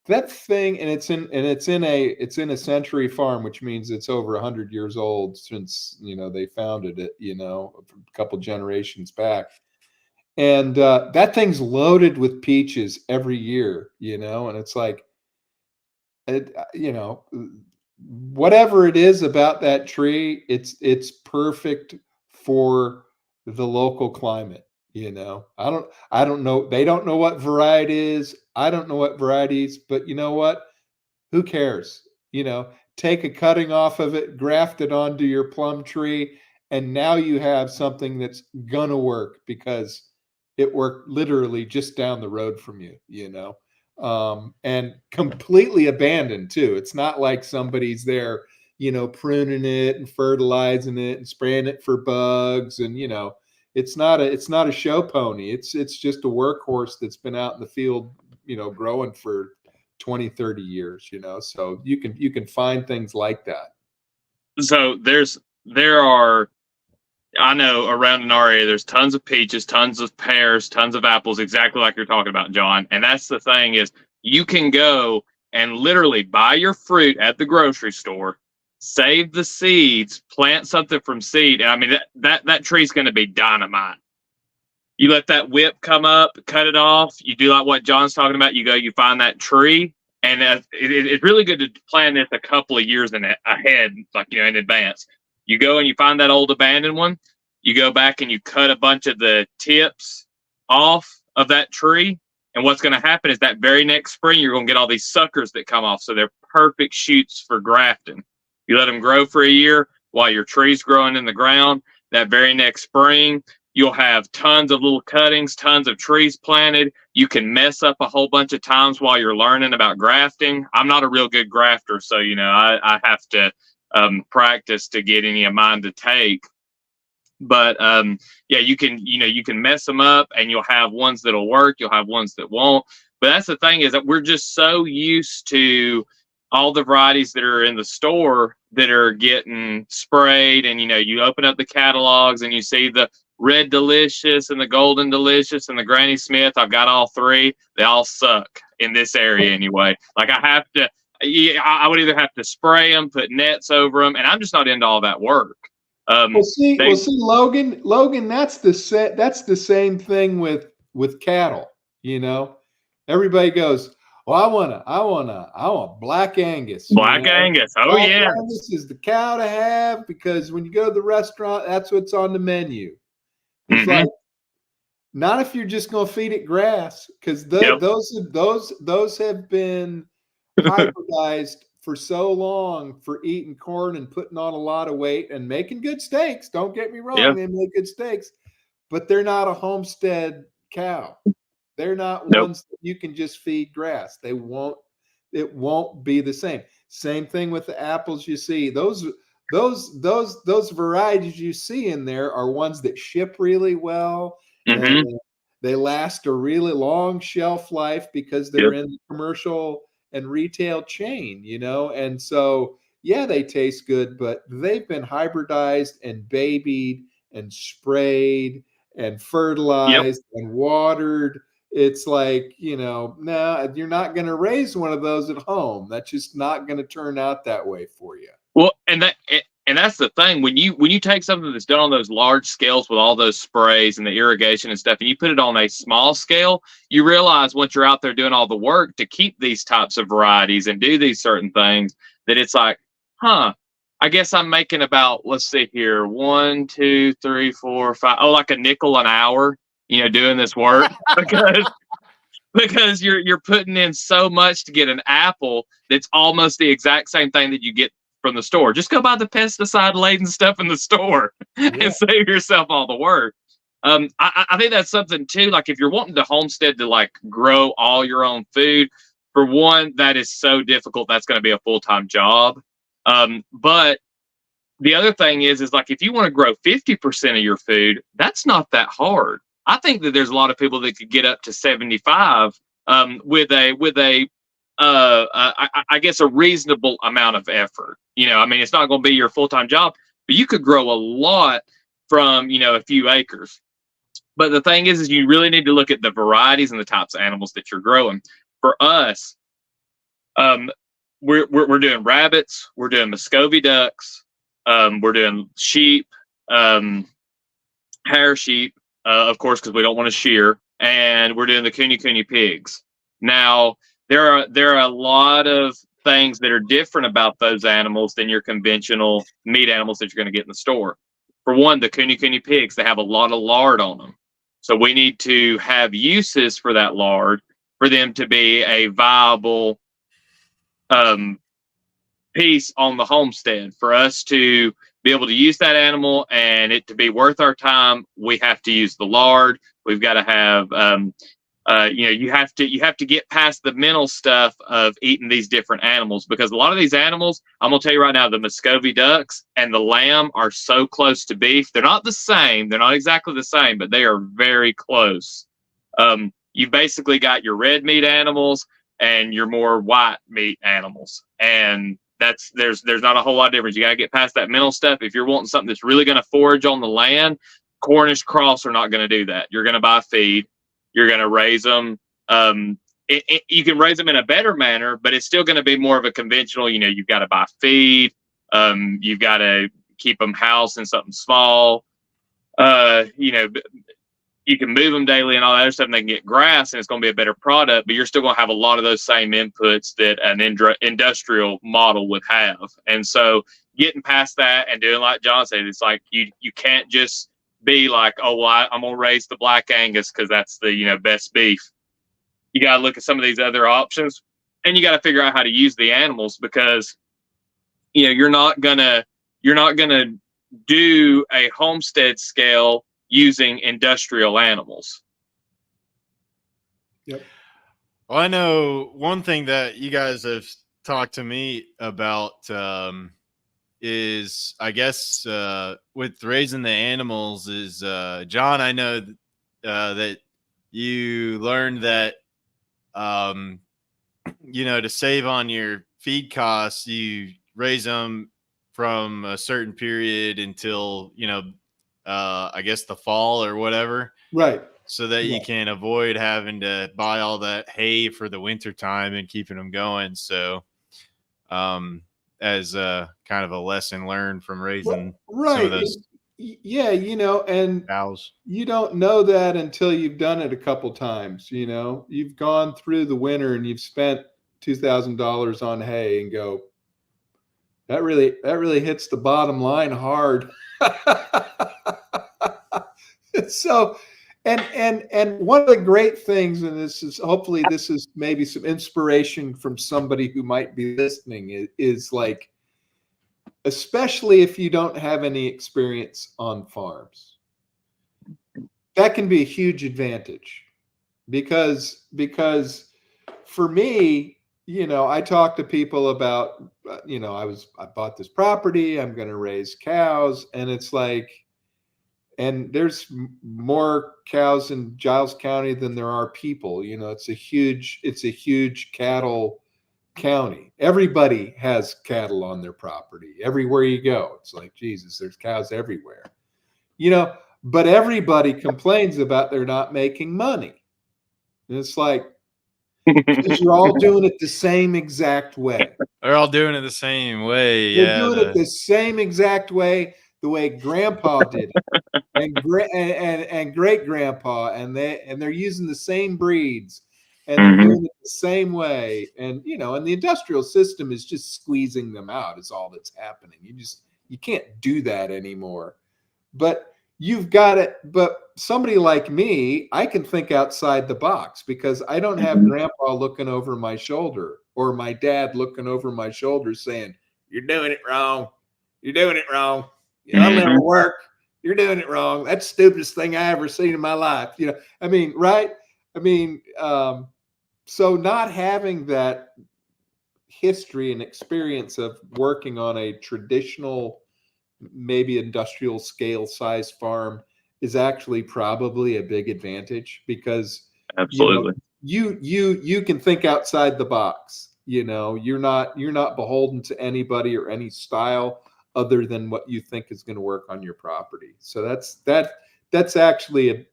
That thing, and it's in a century farm, which means it's over 100 years old since they founded it, a couple generations back. And that thing's loaded with peaches every year, and it's like, whatever it is about that tree, it's perfect for the local climate. I don't know. They don't know what variety is. I don't know what varieties, but you know what? Who cares? Take a cutting off of it, graft it onto your plum tree, and now you have something that's gonna work because it worked literally just down the road from you, and completely abandoned too. It's not like somebody's there, pruning it and fertilizing it and spraying it for bugs, and it's not a show pony. It's just a workhorse that's been out in the field, growing for 20, 30 years, so you can find things like that. So there are, I know around in our area, there's tons of peaches, tons of pears, tons of apples, exactly like you're talking about, John. And that's the thing, is you can go and literally buy your fruit at the grocery store, save the seeds, plant something from seed. And I mean, that tree's going to be dynamite. You let that whip come up, cut it off. You do like what John's talking about. You find that tree, and it's really good to plan this a couple of years ahead, like, in advance. You go and you find that old abandoned one. you go back and you cut a bunch of the tips off of that tree. And what's going to happen is that very next spring, you're going to get all these suckers that come off. So they're perfect shoots for grafting. You let them grow for a year while your tree's growing in the ground. That very next spring, you'll have tons of little cuttings, tons of trees planted. You can mess up a whole bunch of times while you're learning about grafting. I'm not a real good grafter, so, I have to practice to get any of mine to take. But you can mess them up, and you'll have ones that'll work. You'll have ones that won't. But that's the thing, is that we're just so used to all the varieties that are in the store that are getting sprayed. And, you open up the catalogs and you see the Red Delicious and the Golden Delicious and the Granny Smith. I've got all three. They all suck in this area anyway. Like, I would either have to spray them, put nets over them, and I'm just not into all that work. See, Logan, that's the same thing with cattle. Everybody goes, well, I want Black Angus. Black Angus. Oh, Black yeah. Angus is the cow to have, because when you go to the restaurant, that's what's on the menu. It's like, not if you're just going to feed it grass, because those have been hybridized for so long for eating corn and putting on a lot of weight and making good steaks. Don't get me wrong, they make good steaks, but they're not a homestead cow. They're not ones that you can just feed grass. It won't be the same. Same thing with the apples you see. Those varieties you see in there are ones that ship really well. And they last a really long shelf life because they're in the commercial and retail chain, and so, they taste good, but they've been hybridized and babied and sprayed and fertilized and watered. It's like, nah, you're not going to raise one of those at home. That's just not going to turn out that way for you. Well, and that's the thing. When you take something that's done on those large scales with all those sprays and the irrigation and stuff, and you put it on a small scale, you realize once you're out there doing all the work to keep these types of varieties and do these certain things, that it's like, I guess I'm making about, let's see here, 1, 2, 3, 4, 5, like a nickel an hour, doing this work because you're putting in so much to get an apple that's almost the exact same thing that you get from the store. Just go buy the pesticide laden stuff in the store and save yourself all the work. I think that's something too. Like, if you're wanting to homestead to like grow all your own food, for one, that is so difficult. That's going to be a full-time job. But the other thing is like, if you want to grow 50% of your food, that's not that hard. I think that there's a lot of people that could get up to 75 with I guess a reasonable amount of effort. It's not going to be your full-time job, but you could grow a lot from, a few acres. But the thing is you really need to look at the varieties and the types of animals that you're growing. For us, we're doing rabbits, we're doing Muscovy ducks, we're doing sheep, hair sheep, of course, because we don't want to shear, and we're doing the Kune pigs. Now, there are a lot of things that are different about those animals than your conventional meat animals that you're going to get in the store. For one, the Kune pigs, they have a lot of lard on them. So we need to have uses for that lard for them to be a viable piece on the homestead. For us to be able to use that animal and it to be worth our time, we have to use the lard. We've got to have you have to get past the mental stuff of eating these different animals, because a lot of these animals, I'm gonna tell you right now, the Muscovy ducks and the lamb are so close to beef. They're not the same. They're not exactly the same, but they are very close. You basically got your red meat animals and your more white meat animals, and there's not a whole lot of difference. You got to get past that mental stuff. If you're wanting something that's really going to forage on the land, Cornish cross are not going to do that. You're going to buy feed. You're going to raise them. You can raise them in a better manner, but it's still going to be more of a conventional. You've got to buy feed. You've got to keep them housed in something small. You can move them daily and all that other stuff, and they can get grass, and it's going to be a better product, but you're still going to have a lot of those same inputs that an industrial model would have. And so getting past that and doing like John said, it's like you can't just be like, oh, well, I'm going to raise the Black Angus because that's the, best beef. You got to look at some of these other options, and you got to figure out how to use the animals, because, you're not going to do a homestead scale using industrial animals. Yep. Well, I know one thing that you guys have talked to me about is, I guess, with raising the animals is, John, I know that you learned that, to save on your feed costs, you raise them from a certain period until, I guess the fall or whatever. Right. So that you can avoid having to buy all that hay for the winter time and keeping them going. So, as a kind of a lesson learned from raising some of those and cows. You don't know that until you've done it a couple times. You've gone through the winter and you've spent $2,000 on hay and go, that really hits the bottom line hard. So, and one of the great things, and this is maybe some inspiration from somebody who might be listening, is like, especially if you don't have any experience on farms, that can be a huge advantage, because for me, I talk to people about, I bought this property, I'm going to raise cows, and it's like, and there's more cows in Giles County than there are people. It's a huge cattle county. Everybody has cattle on their property. Everywhere you go, it's like, Jesus, there's cows everywhere. But everybody complains about they're not making money. And it's like, because you're all doing it the same exact way. They're all doing it the same way. They're doing it the same exact way, the way Grandpa did it, and great grandpa, and they're using the same breeds, and they're doing it the same way. And and the industrial system is just squeezing them out, is all that's happening. You can't do that anymore. But you've got it. But somebody like me, I can think outside the box, because I don't have Grandpa looking over my shoulder, or my dad looking over my shoulder saying, "You're doing it wrong. You're doing it wrong. That'll never work. You're doing it wrong. That's the stupidest thing I ever seen in my life." Right? So not having that history and experience of working on a traditional, maybe industrial scale size farm is actually probably a big advantage, because absolutely, you can think outside the box. You're not beholden to anybody or any style other than what you think is going to work on your property. So that's actually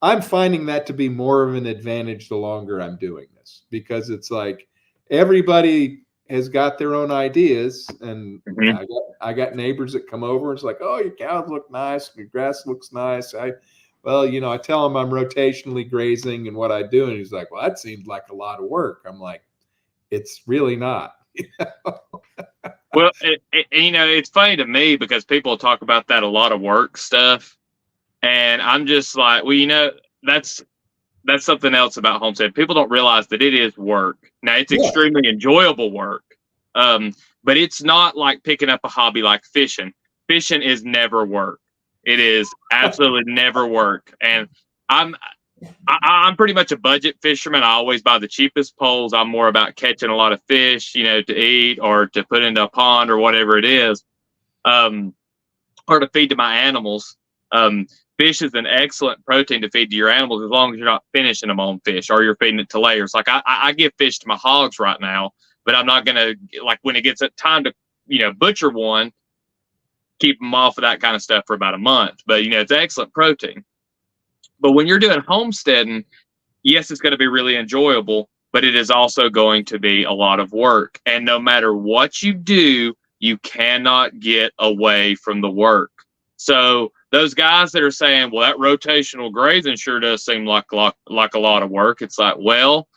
I'm finding that to be more of an advantage the longer I'm doing this, because it's like everybody has got their own ideas, and I got neighbors that come over and it's like, "Oh, your cows look nice, your grass looks nice." I tell him I'm rotationally grazing and what I do, and he's like, "Well, that seems like a lot of work." I'm like, "It's really not." Well, it's funny to me, because people talk about that a lot of work stuff, and I'm just like, well, that's something else about homestead. People don't realize that it is work. Now, it's extremely enjoyable work, but it's not like picking up a hobby like fishing. Fishing is never work. It is absolutely never work. And I'm pretty much a budget fisherman. I always buy the cheapest poles. I'm more about catching a lot of fish, to eat or to put into a pond or whatever it is, or to feed to my animals. Fish is an excellent protein to feed to your animals, as long as you're not finishing them on fish or you're feeding it to layers. Like I give fish to my hogs right now, but I'm not going to, like, when it gets time to, butcher one, keep them off of that kind of stuff for about a month. But, it's excellent protein. But when you're doing homesteading, yes, it's going to be really enjoyable, but it is also going to be a lot of work. And no matter what you do, you cannot get away from the work. So those guys that are saying, well, that rotational grazing sure does seem like a lot of work. It's like, well,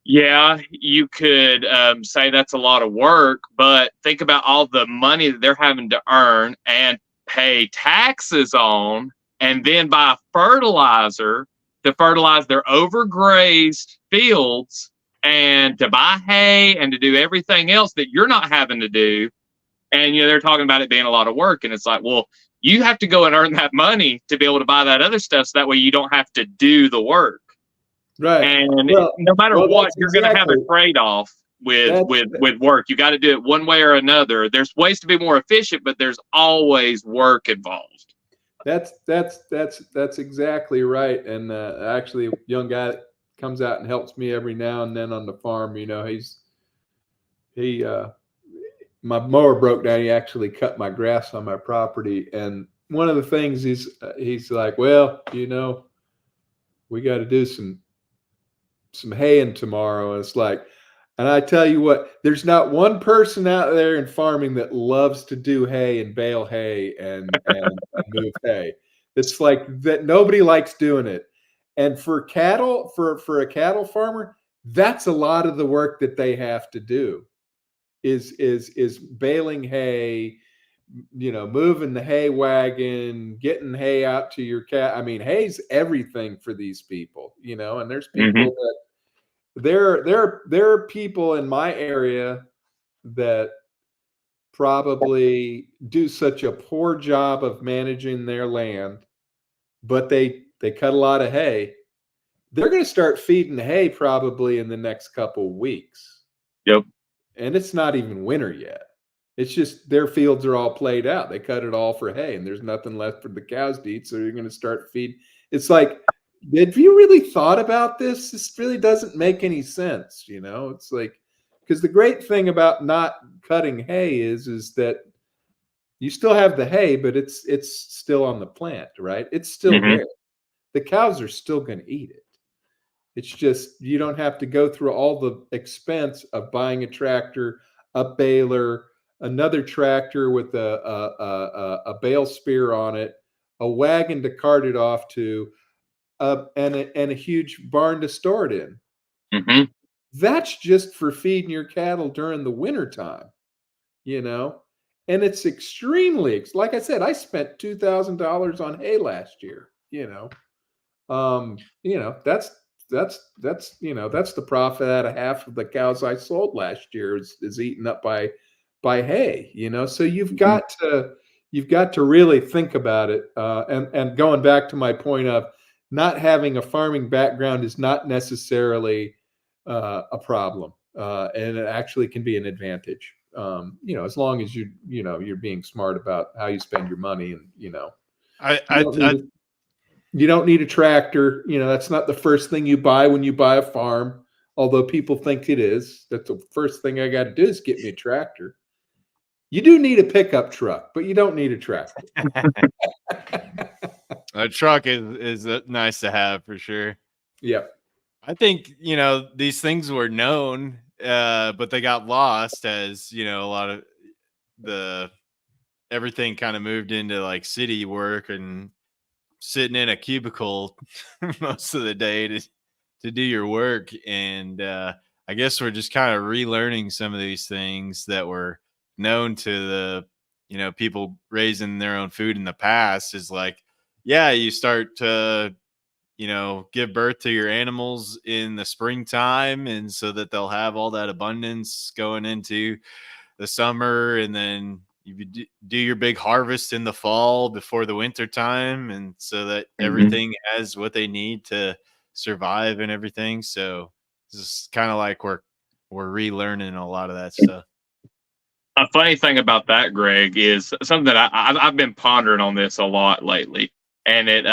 yeah, you could say that's a lot of work, but think about all the money that they're having to earn and pay taxes on and then buy fertilizer to fertilize their overgrazed fields and to buy hay and to do everything else that you're not having to do. And, they're talking about it being a lot of work. And it's like, well, you have to go and earn that money to be able to buy that other stuff. So that way you don't have to do the work. Right. And no matter what, you're going to have a trade-off with work. You got to do it one way or another. There's ways to be more efficient, but there's always work involved. That's exactly right. And actually, a young guy that comes out and helps me every now and then on the farm. My mower broke down. He actually cut my grass on my property. And one of the things he's like, well, we got to do some haying tomorrow. And it's like, and I tell you what, there's not one person out there in farming that loves to do hay and bale hay and move hay. It's like that. Nobody likes doing it. And for cattle, for a cattle farmer, that's a lot of the work that they have to do. Is baling hay, moving the hay wagon, getting hay out to your cat. I mean, hay's everything for these people, and there's people that there are people in my area that probably do such a poor job of managing their land, but they cut a lot of hay. They're going to start feeding hay probably in the next couple weeks. Yep. And it's not even winter yet. It's just their fields are all played out. They cut it all for hay, and there's nothing left for the cows to eat. So you're going to start feeding. It's like, have you really thought about this? This really doesn't make any sense. It's like, because the great thing about not cutting hay is that you still have the hay, but it's still on the plant, right? It's still there. The cows are still going to eat it. It's just, you don't have to go through all the expense of buying a tractor, a baler, another tractor with a bale spear on it, a wagon to cart it off to, and a huge barn to store it in. Mm-hmm. That's just for feeding your cattle during the winter time, and it's extremely, like I said, I spent $2,000 on hay last year, that's the profit out of half of the cows I sold last year is eaten up by hay, so you've got to really think about it. And going back to my point of not having a farming background is not necessarily a problem. And it actually can be an advantage. As long as you're being smart about how you spend your money and, you don't need a tractor. That's not the first thing you buy when you buy a farm, although people think it is. That's the first thing I got to do is get me a tractor. You do need a pickup truck, but you don't need a tractor. A truck is nice to have for sure. Yeah. I think, these things were known, but they got lost as, a lot of everything kind of moved into like city work and sitting in a cubicle most of the day to do your work. And I guess we're just kind of relearning some of these things that were known to the people raising their own food in the past. Is like, yeah, you start to give birth to your animals in the springtime, and so that they'll have all that abundance going into the summer, and then you do your big harvest in the fall before the winter time, and so that everything has what they need to survive and everything. So it's kind of like we're relearning a lot of that stuff. A funny thing about that, Greg, is something that I've been pondering on this a lot lately, and it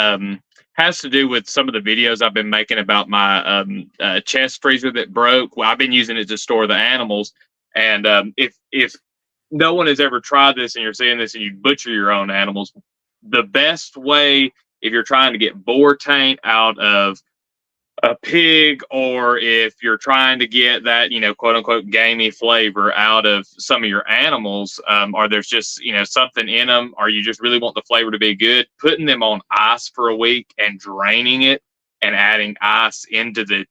has to do with some of the videos I've been making about my chest freezer that broke. Well, I've been using it to store the animals, and if no one has ever tried this and you're seeing this and you butcher your own animals, the best way, if you're trying to get boar taint out of a pig, or if you're trying to get that, quote unquote, gamey flavor out of some of your animals, or there's just, something in them, or you just really want the flavor to be good, putting them on ice for a week and draining it and adding ice into the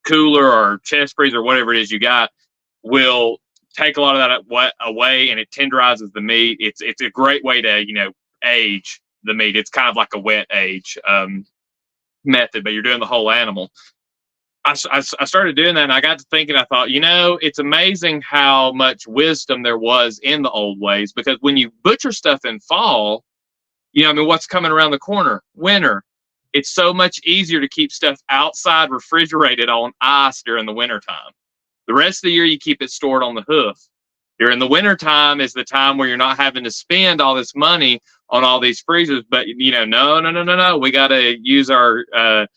cooler or chest freezer, whatever it is you got, will take a lot of that away, and it tenderizes the meat. It's a great way to, age the meat. It's kind of like a wet age method, but you're doing the whole animal. I started doing that, and I got to thinking, I thought, it's amazing how much wisdom there was in the old ways, because when you butcher stuff in fall, what's coming around the corner? Winter. It's so much easier to keep stuff outside refrigerated on ice during the wintertime. The rest of the year, you keep it stored on the hoof. During the wintertime is the time where you're not having to spend all this money on all these freezers. But, no. We got to use our,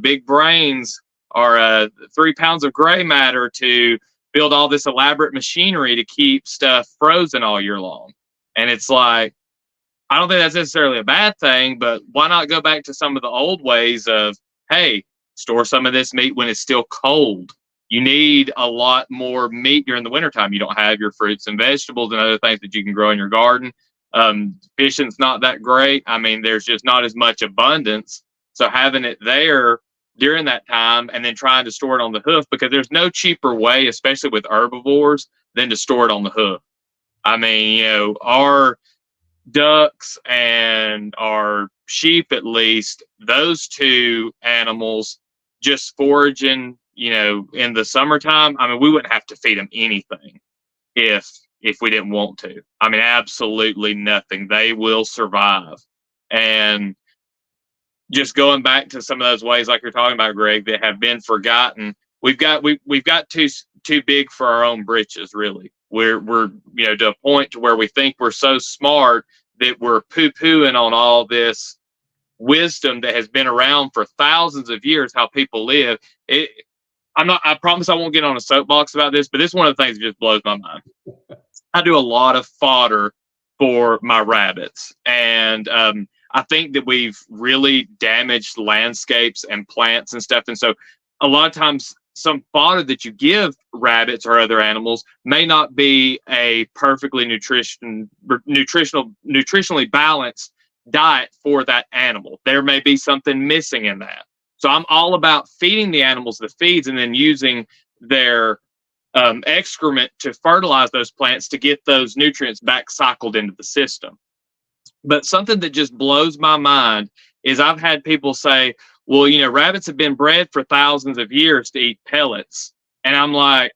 big brains, our 3 pounds of gray matter to build all this elaborate machinery to keep stuff frozen all year long. And it's like, I don't think that's necessarily a bad thing, but why not go back to some of the old ways of, hey, store some of this meat when it's still cold. You need a lot more meat during the wintertime. You don't have your fruits and vegetables and other things that you can grow in your garden. Fishing's not that great. There's just not as much abundance. So having it there during that time and then trying to store it on the hoof, because there's no cheaper way, especially with herbivores, than to store it on the hoof. Our ducks and our sheep, at least, those two animals just foraging, in the summertime, we wouldn't have to feed them anything if we didn't want to. Absolutely nothing. They will survive. And just going back to some of those ways, like you're talking about, Greg, that have been forgotten, we've got too big for our own britches, really. We're to a point to where we think we're so smart that we're poo-pooing on all this wisdom that has been around for thousands of years, how people live. I promise I won't get on a soapbox about this, but this is one of the things that just blows my mind. I do a lot of fodder for my rabbits, and I think that we've really damaged landscapes and plants and stuff. And so a lot of times some fodder that you give rabbits or other animals may not be a perfectly nutritionally balanced diet for that animal. There may be something missing in that. So I'm all about feeding the animals the feeds and then using their excrement to fertilize those plants to get those nutrients back cycled into the system. But something that just blows my mind is I've had people say, well, rabbits have been bred for thousands of years to eat pellets. And I'm like,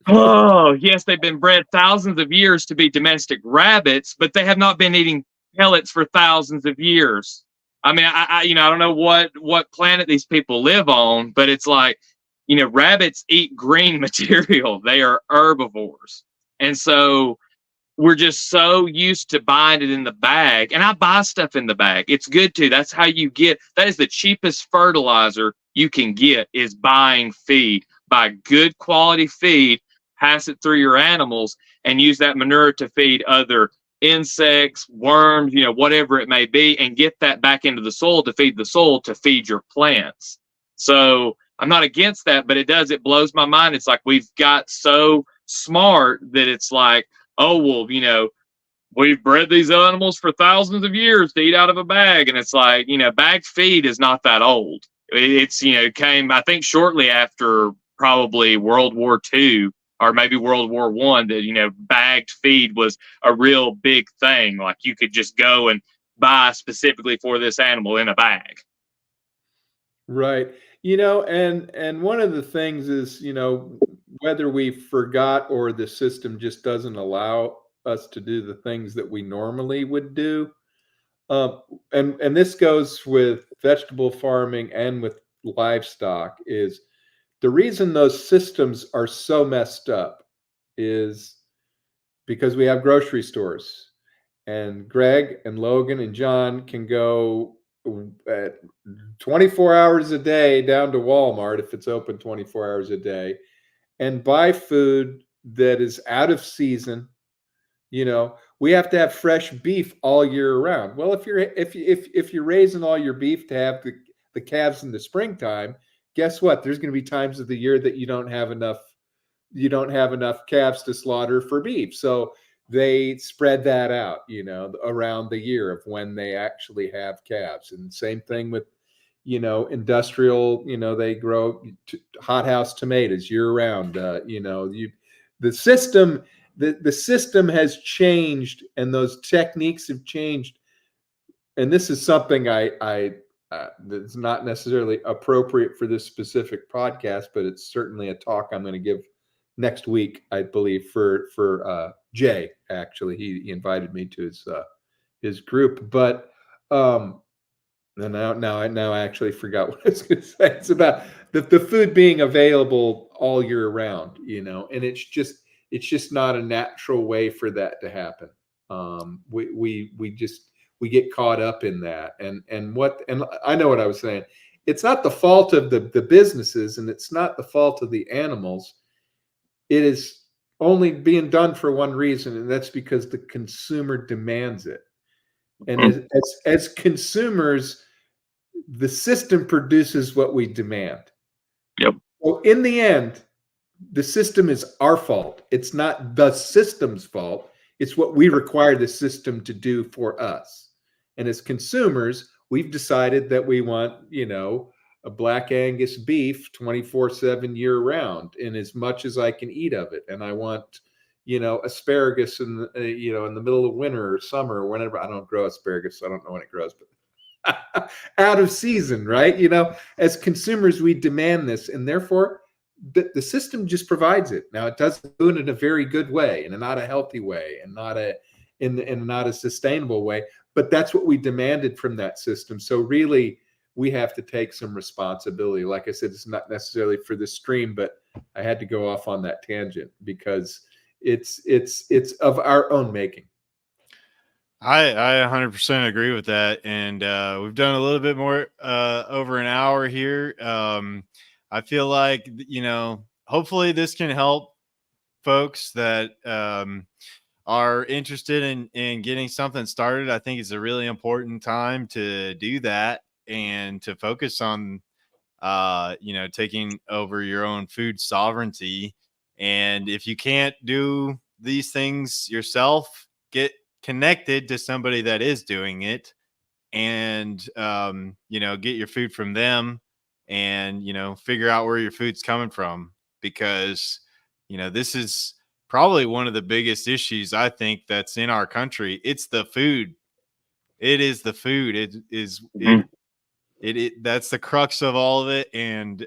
oh, yes, they've been bred thousands of years to be domestic rabbits, but they have not been eating pellets for thousands of years. I don't know what planet these people live on, but it's like, rabbits eat green material. They are herbivores. And so we're just so used to buying it in the bag. And I buy stuff in the bag. It's good too. That's how that is the cheapest fertilizer you can get, is buying feed. Buy good quality feed, pass it through your animals, and use that manure to feed other insects, worms, whatever it may be, and get that back into the soil to feed your plants. So I'm not against that, but it blows my mind. It's like we've got so smart that it's like, oh, well, we've bred these animals for thousands of years to eat out of a bag. And it's like, bagged feed is not that old. It's, came, I think, shortly after probably World War II or maybe World War I, that, bagged feed was a real big thing. Like you could just go and buy specifically for this animal in a bag. Right. And one of the things is, whether we forgot or the system just doesn't allow us to do the things that we normally would do. And this goes with vegetable farming and with livestock, is the reason those systems are so messed up is because we have grocery stores, and Greg and Logan and John can go at 24 hours a day down to Walmart, if it's open 24 hours a day, and buy food that is out of season. We have to have fresh beef all year round. Well, if you're raising all your beef to have the calves in the springtime, guess what? There's going to be times of the year that you don't have enough calves to slaughter for beef. So they spread that out, around the year of when they actually have calves. And same thing with, industrial, they grow hothouse tomatoes year round. The system the system has changed, and those techniques have changed. And this is something that's not necessarily appropriate for this specific podcast, but it's certainly a talk I'm going to give next week, I believe, for Jay. Actually, he invited me to his group, but now I actually forgot what I was going to say. It's about the food being available all year round, and it's just not a natural way for that to happen. We get caught up in that, and I know what I was saying. It's not the fault of the businesses, and it's not the fault of the animals. It is only being done for one reason, and that's because the consumer demands it. And as consumers, the system produces what we demand. Yep. So in the end, the system is our fault. It's not the system's fault. It's what we require the system to do for us. And as consumers, we've decided that we want, a Black Angus beef 24/7 year round, and as much as I can eat of it. And I want, asparagus in the middle of winter or summer or whenever. I don't grow asparagus, so I don't know when it grows, but out of season, right? As consumers, we demand this, and therefore the system just provides it. Now, it doesn't do it in a very good way, and not a healthy way, and not a sustainable way. But that's what we demanded from that system. So really, we have to take some responsibility. Like I said, it's not necessarily for the stream, but I had to go off on that tangent because it's of our own making. I 100% agree with that. And we've done a little bit more over an hour here. I feel like, hopefully this can help folks that are interested in getting something started. I think it's a really important time to do that and to focus on, taking over your own food sovereignty. And if you can't do these things yourself, get connected to somebody that is doing it, and get your food from them, and figure out where your food's coming from, because this is probably one of the biggest issues I think that's in our country. It's the food. It is the food. It is that's the crux of all of it, and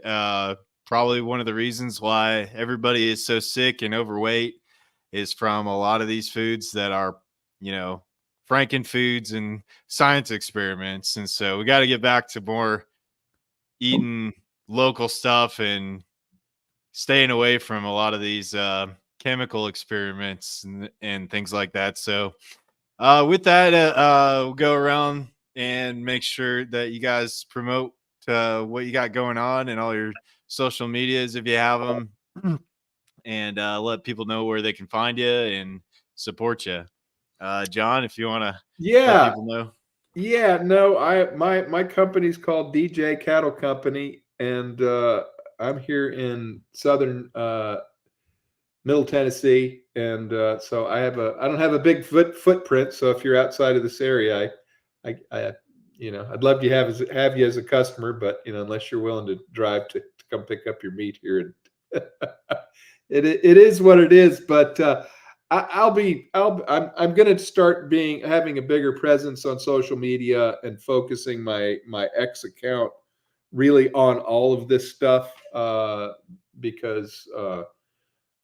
probably one of the reasons why everybody is so sick and overweight is from a lot of these foods that are Franken foods and science experiments. And so we got to get back to more eating local stuff and staying away from a lot of these chemical experiments and things like that. So with that, we'll go around and make sure that you guys promote what you got going on and all your social medias if you have them, and let people know where they can find you and support you. John, if you want to let people know. Yeah, no, my company's called DJ Cattle Company, and I'm here in southern Middle Tennessee, and so I don't have a big footprint. So if you're outside of this area, I'd love to have you as a customer, but unless you're willing to drive to come pick up your meat here, and it is what it is. But I'm going to start having a bigger presence on social media and focusing my X account really on all of this stuff, because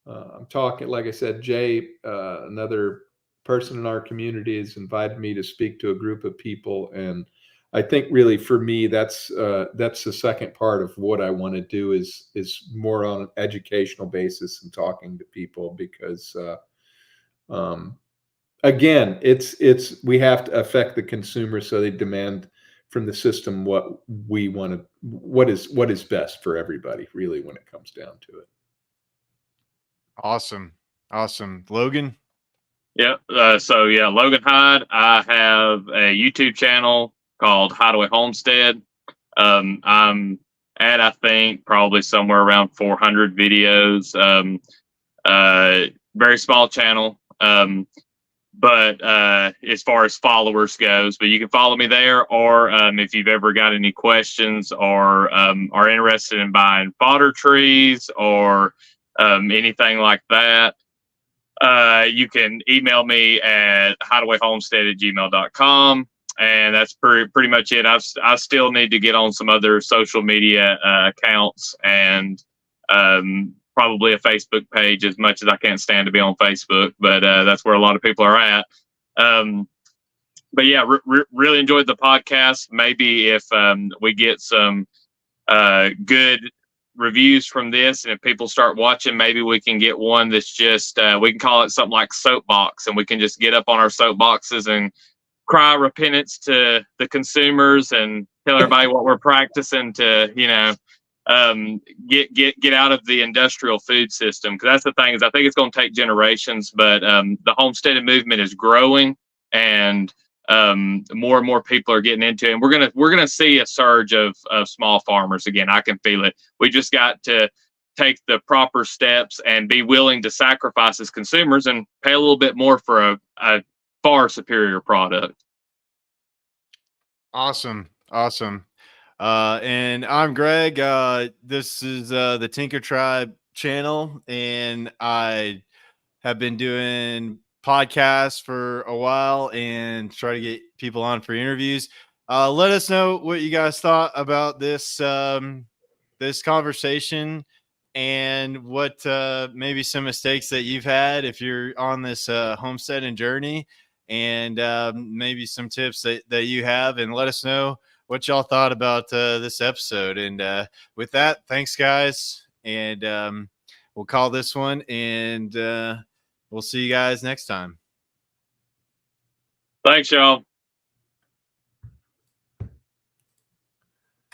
I'm talking, like I said, Jay, another person in our community, has invited me to speak to a group of people, and I think really for me that's the second part of what I want to do is more on an educational basis and talking to people, because again, we have to affect the consumer so they demand from the system what is best for everybody, really, when it comes down to it. Awesome. Logan? Yeah. Logan Hyde. I have a YouTube channel called Hideaway Homestead. I'm at, I think, probably somewhere around 400 videos. Very small channel. But as far as followers goes, but you can follow me there, or if you've ever got any questions or are interested in buying fodder trees or anything like that, you can email me at hideawayhomestead@gmail.com. And that's pretty much it. I still need to get on some other social media accounts and probably a Facebook page, as much as I can't stand to be on Facebook, but that's where a lot of people are at. But yeah, really enjoyed the podcast. Maybe if we get some good reviews from this, and if people start watching, maybe we can get one that's just we can call it something like soapbox, and we can just get up on our soapboxes and cry repentance to the consumers and tell everybody what we're practicing to, get out of the industrial food system. Because that's the thing, is I think it's going to take generations, but the homesteading movement is growing, and more and more people are getting into it. And we're gonna see a surge of small farmers again. I can feel it. We just got to take the proper steps and be willing to sacrifice as consumers and pay a little bit more for a far superior product. Awesome. And I'm Greg. This is the Tinker Tribe channel, and I have been doing podcasts for a while and try to get people on for interviews. Let us know what you guys thought about this this conversation, and what maybe some mistakes that you've had if you're on this homesteading journey, and maybe some tips that you have, and let us know what y'all thought about this episode. And with that, thanks guys, and we'll call this one, and we'll see you guys next time. Thanks, y'all.